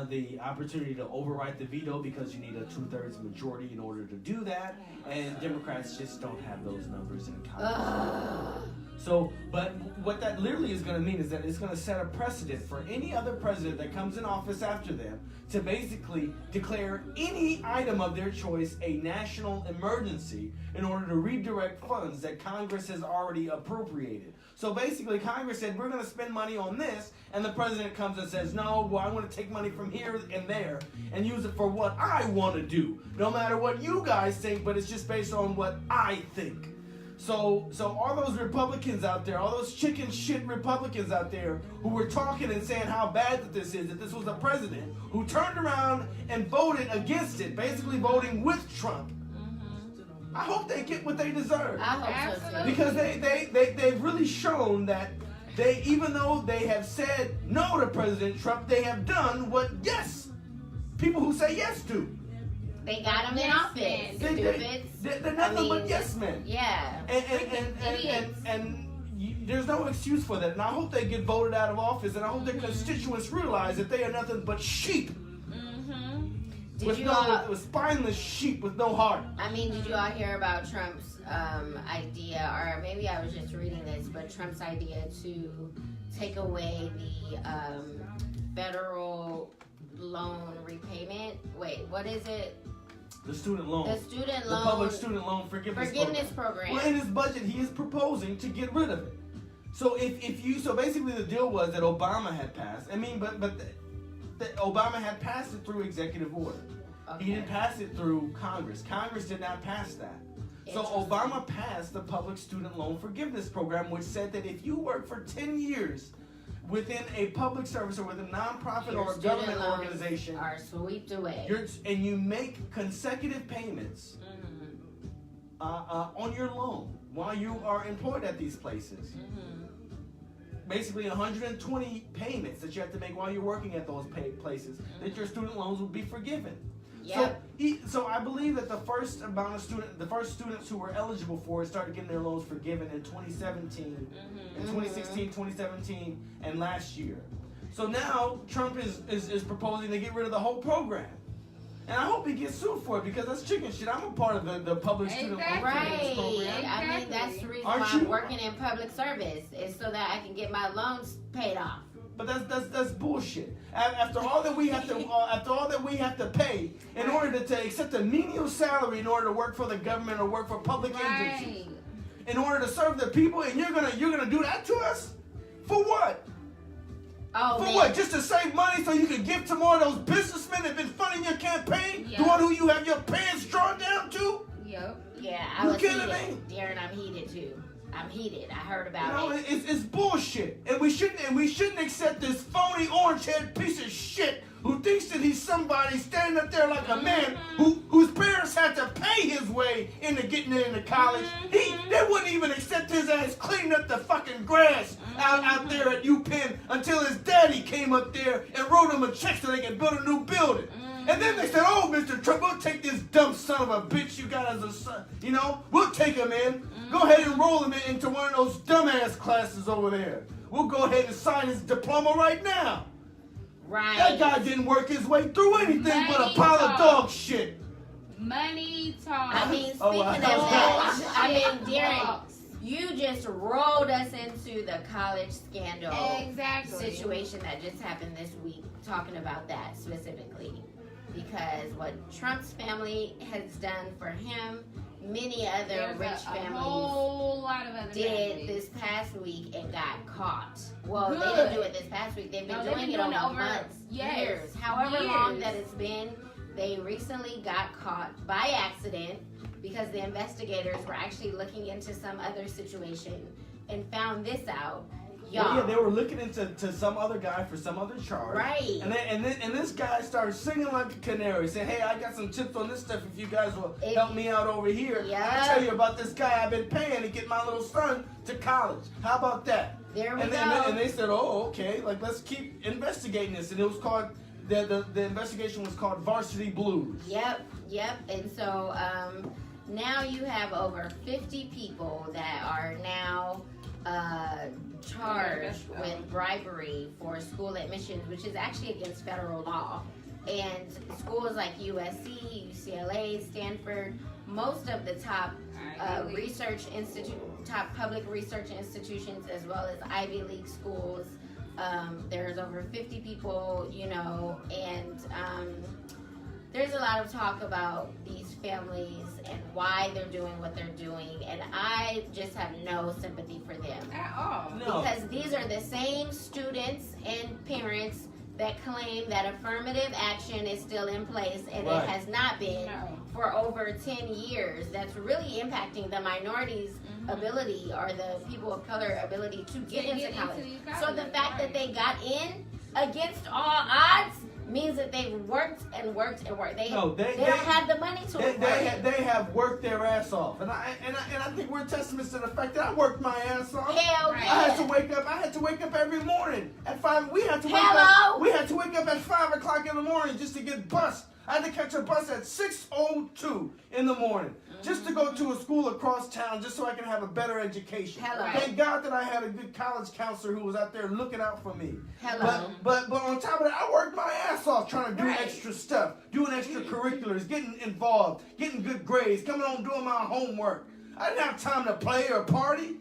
the opportunity to override the veto because you need a 2/3 majority in order to do that, and Democrats just don't have those numbers in Congress. So, but what that literally is going to mean is that it's going to set a precedent for any other president that comes in office after them to basically declare any item of their choice a national emergency in order to redirect funds that Congress has already appropriated. So basically, Congress said, we're going to spend money on this, and the president comes and says, no, well, I want to take money from here and there and use it for what I want to do, no matter what you guys think, but it's just based on what I think. So all those Republicans out there, all those chicken shit Republicans out there who were talking and saying how bad that this was a president who turned around and voted against it, basically voting with Trump. I hope they get what they deserve. I hope so too. Because they've really shown that they, even though they have said no to President Trump, they have done what people who say yes do. They got him in office. They're nothing but yes men. Yeah. And there's no excuse for that. And I hope they get voted out of office, and I hope their constituents realize that they are nothing but sheep. With spineless sheep with no heart. I mean, did you all hear about Trump's idea, or maybe I was just reading this, but Trump's idea to take away the federal loan repayment? Wait, what is it? The student loan. The student loan. The public student loan forgiveness program. Well, in his budget, he is proposing to get rid of it. So so basically the deal was that Obama had passed. I mean, but Obama had passed it through executive order. Okay. He didn't pass it through Congress. Congress did not pass that. So Obama passed the public student loan forgiveness program, which said that if you work for 10 years within a public service or with a nonprofit or a government organization, are swept away. And you make consecutive payments on your loan while you are employed at these places. Basically 120 payments that you have to make while you're working at those places, that your student loans will be forgiven. Yep. So I believe that the first students who were eligible for it started getting their loans forgiven in 2017, in 2016, 2017, and last year. So now Trump is proposing to get rid of the whole program. And I hope he gets sued for it because that's chicken shit. I'm a part of the public student loan Right. finance program. I mean, that's the reason Aren't why I'm you? working in public service, is so that I can get my loans paid off. But that's bullshit. After all that we have to pay in order to accept a menial salary in order to work for the government or work for public agencies, in order to serve the people, and you're gonna do that to us? For what? Oh, For man. what? Just to save money so you can give to more of those businessmen that have been funding your campaign? Yeah. The one who you have your pants drawn down to? Yep. Yeah, I You was kidding heated. me? Darren, I'm heated too. I'm heated. I heard You about know, it. it's bullshit. And we shouldn't accept this phony orange-haired piece of shit who thinks that he's somebody standing up there like a man whose parents had to pay his way into getting into college. They wouldn't even accept his ass cleaning up the fucking grass out there at UPenn until his daddy came up there and wrote him a check so they could build a new building. And then they said, oh, Mr. Trump, we'll take this dumb son of a bitch you got as a son. You know, we'll take him in. Go ahead and roll him into one of those dumbass classes over there. We'll go ahead and sign his diploma right now. Right. That guy didn't work his way through anything but a Money pile of talk. dog shit. Money talk. I mean, speaking Oh, of wow. that, I mean, Shit Darren, talks. you just rolled us into the college scandal Exactly. situation that just happened this week, talking about that specifically. Because what Trump's family has done for him, many other There's rich a families whole lot of other did families. this past week and got caught. Well, they Good. didn't do it this past week. They've been No, they've doing been it doing it over over months, yes, years. However long years. that it's been, they recently got caught by accident because the investigators were actually looking into some other situation and found this out. Y'all. Well, yeah, they were looking into some other guy for some other charge. Right. And this guy started singing like a canary, saying, hey, I got some tips on this stuff if you guys will help me out over here. Yeah. I'll tell you about this guy I've been paying to get my little son to college. How about that? There we and go. And they said, oh, okay, like let's keep investigating this. And it was called, the investigation was called Varsity Blues. Yep. And so now you have over 50 people that are now charged with bribery for school admissions, which is actually against federal law. And schools like USC, UCLA, Stanford, most of the top top public research institutions, as well as Ivy League schools. There's over 50 people, and there's a lot of talk about these families and why they're doing what they're doing, and I just have no sympathy for them. At all. No. Because these are the same students and parents that claim that affirmative action is still in place, and Right. it has not been No. for over 10 years. That's really impacting the minorities' ability, or the people of color ability to get into college. these So the colleges, fact that right. they got in against all odds means that they've worked and worked and worked. They don't have the money to afford it. They have worked their ass off, and I think we're testaments to the fact that I worked my ass off. Hell Right. yeah. I had to wake up every morning at 5. We had to wake Hello? up. We had to wake up at 5 o'clock in the morning just to get bus. I had to catch a bus at 6:02 in the morning just to go to a school across town, just so I can have a better education. Hello. Thank God that I had a good college counselor who was out there looking out for me. Hello. But on top of that, I worked my ass off trying to do Right. extra stuff, doing extracurriculars, getting involved, getting good grades, coming home doing my homework. I didn't have time to play or party.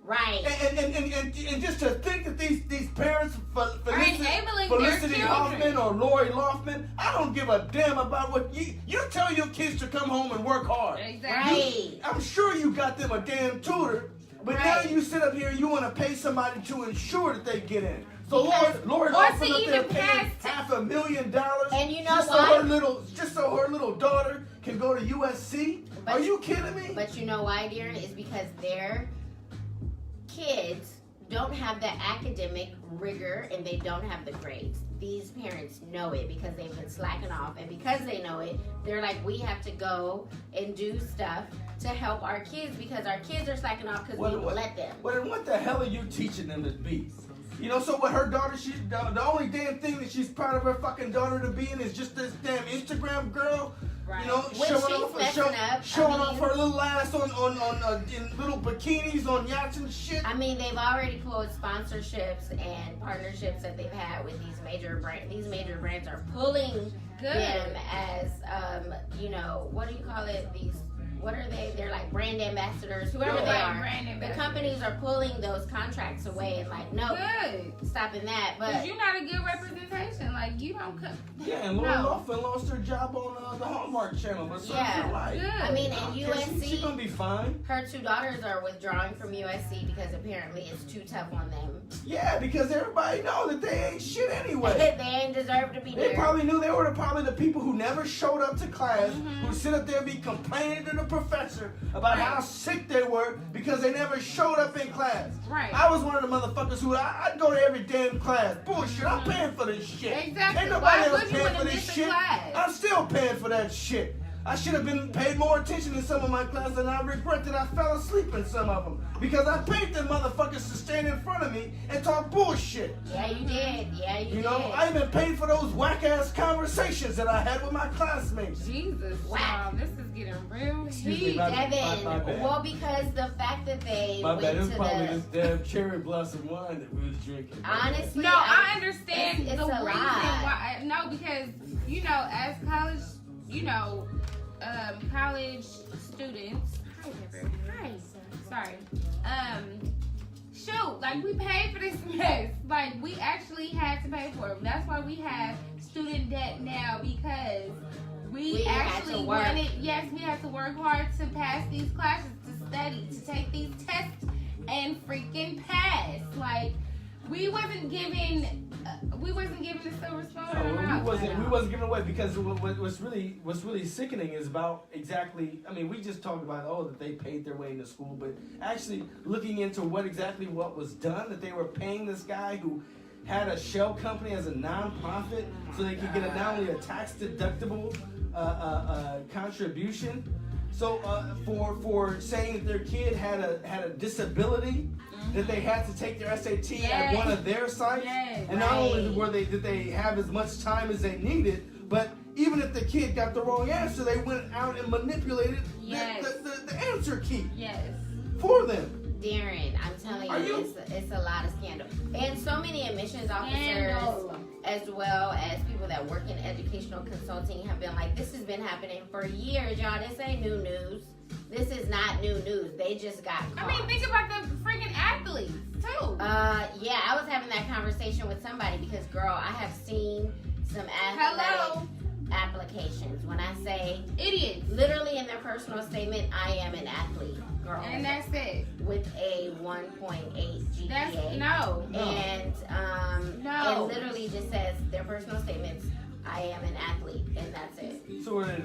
Right. And just to think that these parents, enabling Felicity their Hoffman children. or Lori Loughlin, I don't give a damn about what you tell your kids to come home and work hard. Exactly. Right. I'm sure you got them a damn tutor, but Right. now you sit up here and you want to pay somebody to ensure that they get in. So Because Lori once Loughlin it up there even paying passed- $500,000, And you know just why? so her little daughter can go to USC. But- Are you kidding me? But you know why, dear? It's because their kids don't have the academic rigor and they don't have the grades. These parents know it because they've been slacking off, and because they know it, they're like, we have to go and do stuff to help our kids because our kids are slacking off because we won't let them. Well, then what the hell are you teaching them to be? So what her daughter, the only damn thing that she's proud of her fucking daughter to be in is just this damn Instagram girl. Right. Showing When off, she's messing up, showing I off mean- her little ass on in little bikinis on yachts and shit. I mean, they've already pulled sponsorships and partnerships that they've had with these major brands. These major brands are pulling them as, what do you call it? What are they? They're like brand ambassadors, whoever they are. The companies are pulling those contracts away and like, no, stopping that. But you're not a good representation. Like, you don't come. Yeah, and Laura Loughlin lost her job on the Hallmark Channel, but so yeah, like, I mean, in USC, she's gonna be fine. Her 2 daughters are withdrawing from USC because apparently it's too tough on them. Yeah, because everybody knows that they ain't shit anyway. They ain't deserve to be there. They probably knew they were probably the people who never showed up to class, who sit up there and be complaining to the professor about how sick they were because they never showed up in class. Right. I was one of the motherfuckers who I'd go to every damn class. Bullshit, I'm paying for this shit. Exactly. Ain't nobody Why else would you paying wanna for this miss a shit. class? I'm still paying for that shit. I should have been paid more attention in some of my classes, and I regret that I fell asleep in some of them because I paid them motherfuckers to stand in front of me and talk bullshit. Yeah, you did. Yeah, you did. You know, I even paid for those whack-ass conversations that I had with my classmates. Jesus, wow, this is getting real Excuse me, heat. my Devin, bad. well, because the fact that they My went bad, it was to probably the... this damn cherry blossom wine that we was drinking. Honestly, No, I understand it's the a reason lot. why. No, because as college, college students. Hi. Sorry. Shoot, like we paid for this mess. Like we actually had to pay for it. That's why we have student debt now because we actually wanted. Yes, we had to work hard to pass these classes, to study, to take these tests, and freaking pass. Like we wasn't given the silver spoon. We wasn't giving away because what's really sickening is about exactly. I mean, we just talked about that they paid their way into school, but actually looking into what was done, that they were paying this guy who had a shell company as a non-profit so they could get not only a tax deductible contribution. So for saying that their kid had a disability, that they had to take their SAT at one of their sites, and not only did they have as much time as they needed, but even if the kid got the wrong answer, they went out and manipulated the answer key for them. Darren, I'm telling you, it's a lot of scandal. And so many admissions officers, as well as people that work in educational consulting, have been like, this has been happening for years, y'all. This ain't new news. This is not new news. They just got caught. I mean, think about the freaking athletes, too. Yeah, I was having that conversation with somebody because, girl, I have seen some athletic applications. When I say idiots, literally in their personal statement, I am an athlete, girl. And that's it. With a 1.8 GPA. That's no. And it literally just says their personal statements, I am an athlete, and that's it. So let's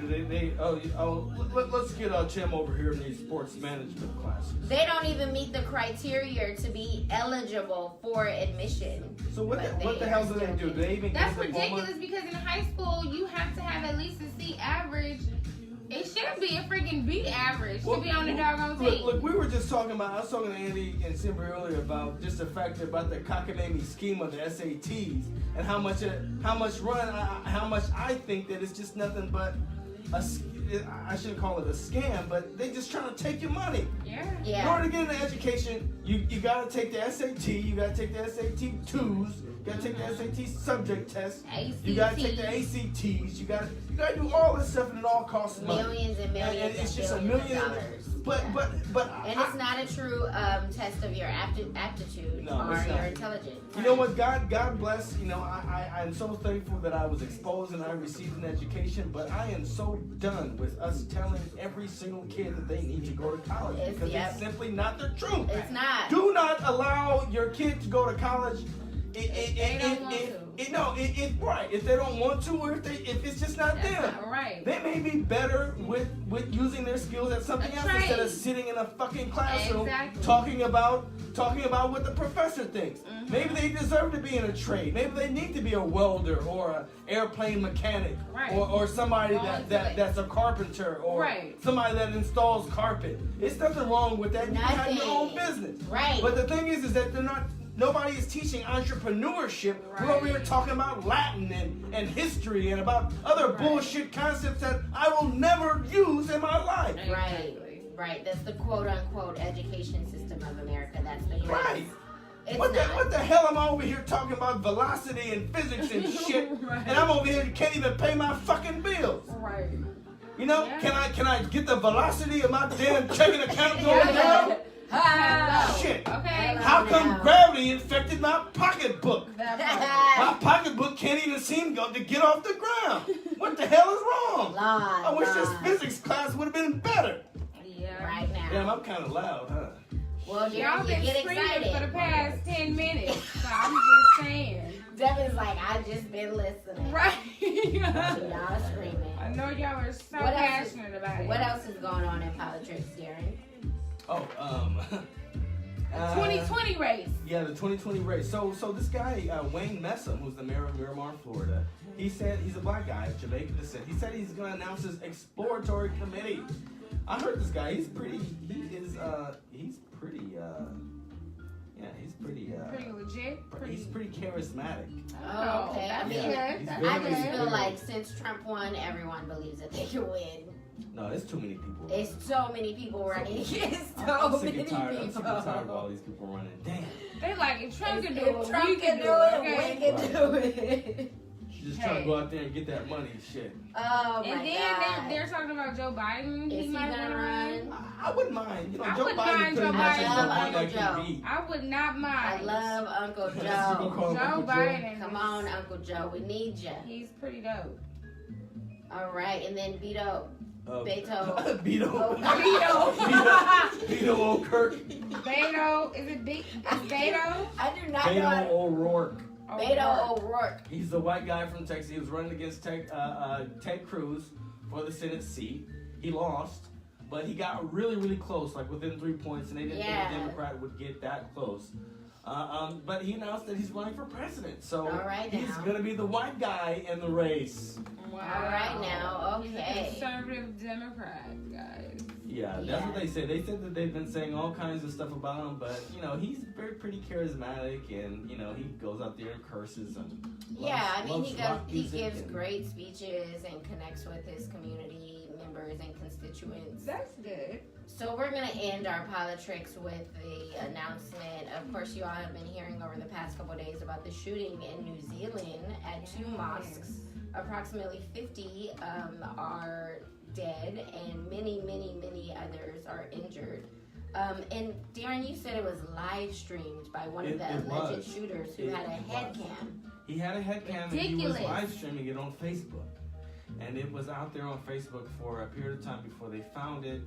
get Tim over here in these sports management classes. They don't even meet the criteria to be eligible for admission. So what the hell do they do? Do they even That's get a diploma? ridiculous because in high school you have to have at least a C average. It shouldn't be a freaking B average to be on the doggone team. Look, we were just talking about, I was talking to Andy and Simba earlier about just the fact about the cockamamie scheme of the SATs and how much I think that it's just nothing but I shouldn't call it a scam, but they just trying to take your money. Yeah. In order to get into education, you got to take the SAT, you got to take the SAT 2s, you got to take the SAT subject test, you got to take the ACTs, you got to do all this stuff, and it all costs money. Millions and millions and it's just billions $1 million. of dollars. But and it's not a true test of your aptitude or your intelligence. You know what? God bless. I'm so thankful that I was exposed and I received an education. But I am so done with us telling every single kid that they need to go to college because it's simply not the truth. It's not. Do not allow your kid to go to college. If they don't want to. If they don't want to, or if it's just not them. Not right. They may be better with using their skills at something else instead of sitting in a fucking classroom talking about what the professor thinks. Mm-hmm. Maybe they deserve to be in a trade. Maybe they need to be a welder or an airplane mechanic or somebody that's a carpenter or somebody that installs carpet. It's nothing wrong with that. You can have your own business. Right. But the thing is that they're not. Nobody is teaching entrepreneurship. We're over here talking about Latin and history and about other bullshit concepts that I will never use in my life. Right. That's the quote-unquote education system of America. That's the greatest. It's What not. the hell am I over here talking about velocity and physics and shit, Right. and I'm over here and can't even pay my fucking bills? Right. You know, Yeah. can I get the velocity of my damn checking account going down? Hello. Shit. Okay. How come Now. gravity infected my pocketbook? That My pocketbook can't even seem to get off the ground. What the hell is wrong? Lie, I wish this lie. physics class would have been better. part. Yeah. Right now. Damn, I'm kind of loud, huh? Well, Y'all you been get screaming excited. for the past 10 minutes. So I'm just saying. Devin's like, I just been listening. Right. Y'all screaming. I know y'all are so What else is- passionate about it. What else is going on in politics, Darren? Oh, 2020 race. Yeah, the 2020 race. So this guy, Wayne Messam, who's the mayor of Miramar, Florida, he said, he's a black guy of Jamaican descent. He said he's going to announce his exploratory committee. I heard this guy. He's pretty Pretty legit. he's pretty charismatic. Oh, okay. I That's mean, good. he's That's very I good. just feel good. like since Trump won, everyone believes that they can win. No, there's too many people. There's so many people running against I'm so sick many and tired. I'm people. sick and tired of all these people running. Damn. They like, if Trump can do If it, Trump we can can do it, okay? we can do it. She's just trying to go out there and get that money and shit. Oh my And then God. they're talking about Joe Biden. Is he might gonna wanna run? I wouldn't mind. You know, I Joe wouldn't Biden mind pretty Joe much is Biden. the I one love that Uncle can beat. I would not mind. I love Uncle That's what you gonna Joe. call him, Joe Uncle Joe? Biden. Come on, Uncle Joe. We need you. He's pretty dope. All right, and then Beto. Beto. Beto. Beto. Beto O'Kirk. Beto. Is it Beto? I do not Beto know. O'Rourke. Beto O'Rourke. He's the white guy from Texas. He was running against Ted Cruz for the Senate seat. He lost, but he got really, really close, like within 3 points, and they didn't think Yeah. a Democrat would get that close. But he announced that he's running for president. So All right he's now. going to be the white guy in the race. Wow. All right now, He's a okay. conservative Democrat, guys. Yeah, that's what they said. They said that they've been saying all kinds of stuff about him, but, you know, he's pretty charismatic, and, you know, he goes out there and curses and Yeah, I mean, loves rock he music gives and- great speeches and connects with his community members and constituents. That's good. So we're going to end our politics with the announcement. Of course, you all have been hearing over the past couple of days about the shooting in New Zealand at two mosques. Approximately 50 are dead, and many, many, many others are injured. And Darren, you said it was live streamed by one of the It alleged was. shooters who It had a head was. cam. He had a head cam and he was Ridiculous. live streaming it on Facebook. And it was out there on Facebook for a period of time before they found it.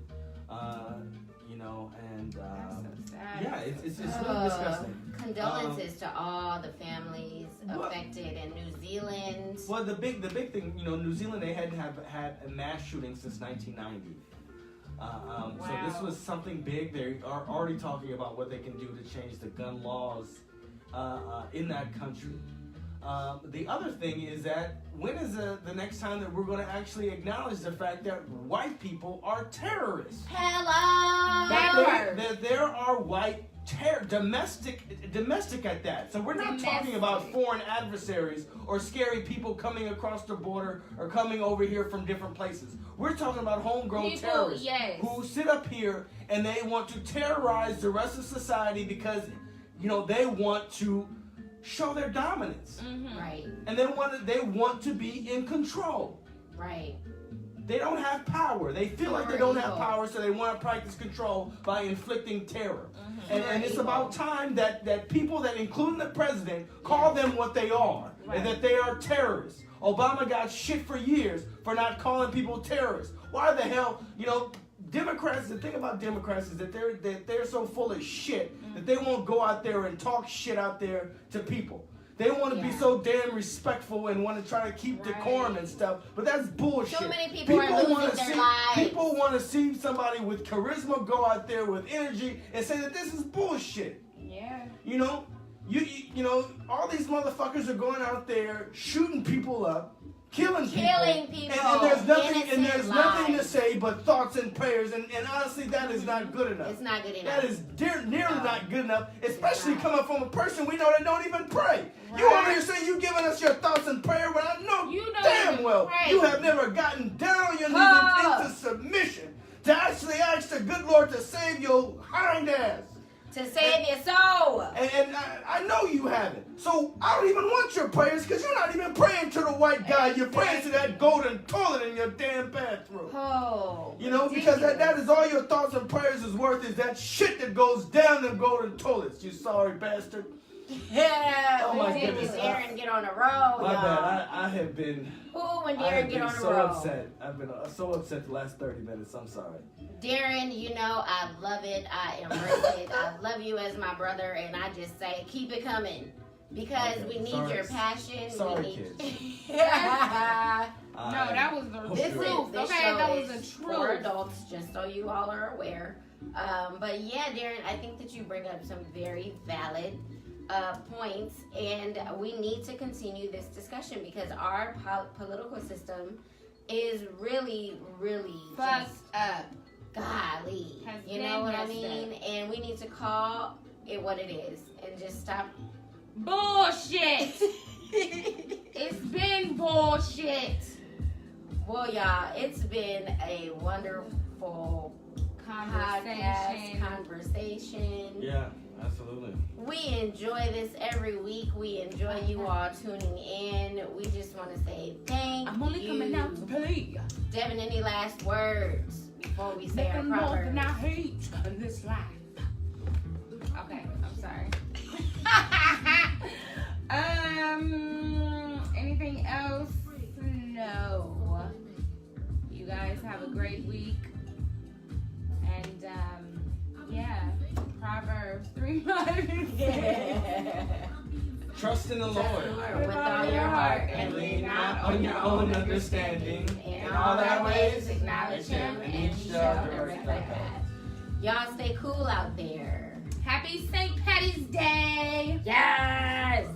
You know, and That's so sad. yeah, it's really disgusting. Condolences to all the families What? affected in New Zealand. Well, the big thing, you know, New Zealand, they hadn't had a mass shooting since 1990. So this Wow. was something big. They are already talking about what they can do to change the gun laws in that country. The other thing is that when is the next time that we're going to actually acknowledge the fact that white people are terrorists? Hello! That there are white domestic at that. So we're not talking about Domestic. foreign adversaries or scary people coming across the border or coming over here from different places. We're talking about homegrown People, terrorists yes. who sit up here and they want to terrorize the rest of society because, you know, they want to show their dominance. Mm-hmm. Right, And they want to be in control. right. They don't have power. They feel like they Pure don't have evil. power, so they want to practice control by inflicting terror. Mm-hmm. And Pure it's evil. about time that people that, including the president, call them what they are, Right. and that they are terrorists. Obama got shit for years for not calling people terrorists. Why the hell, you know, Democrats, the thing about Democrats is that they're so full of shit that they won't go out there and talk shit out there to people. They want to be Yeah. so damn respectful and want to try to keep Right. decorum and stuff, but that's bullshit. So many people are losing wanna their see, lives. People want to see somebody with charisma go out there with energy and say that this is bullshit. Yeah. You know, you know, all these motherfuckers are going out there shooting people up, killing people, and there's nothing, innocent nothing to lives. say but thoughts and prayers, and honestly, that is not good enough. It's not good enough. That is nearly No. not good enough, especially not. coming from a person we know that don't even pray. You Right. over here saying you giving us your thoughts and prayer, but I know You don't damn even well pray. you have never gotten down on your knees Huh. into submission to actually ask the good Lord to save your hind ass. To save your soul. And I know you haven't. So I don't even want your prayers because you're not even praying to the white guy. You're praying to that golden toilet in your damn bathroom. Oh. You know, because that is all your thoughts and prayers is worth is that shit that goes down them golden toilets, you sorry bastard. Yeah. Oh my when goodness. Darren get on a roll, My y'all. bad. I have been. When I Darren have get been on a so roll. upset. I've been so upset the last 30 minutes. I'm sorry. Darren, you know I love it. I embrace it. I love you as my brother, and I just say keep it coming because Okay, we need sorry. your passion. Sorry, we need... kids. No, that was the This truth. this Okay, show that was is the for truth. adults, just so you all are aware. But yeah, Darren, I think that you bring up some very valid points, and we need to continue this discussion because our political system is really, really Fucked just up. golly. Has You been know what I messed mean? And we need to call it what it is and just stop. Bullshit. It's been bullshit. Well, y'all, it's been a wonderful podcast conversation. Yeah, absolutely. We enjoy this every week. We enjoy you all tuning in. We just want to say thank you. I'm only coming out to play. Devin, any last words before we say our Nothing more proverbs? than I hate in this life. Okay, I'm sorry. Anything else? No. You guys have a great week. And yeah, Proverbs 3:5. Trust in the Lord With all your heart and lean not on your own understanding. In all thy ways acknowledge him and he shall direct thy path. Y'all stay cool out there. Happy St. Patty's Day. Yes!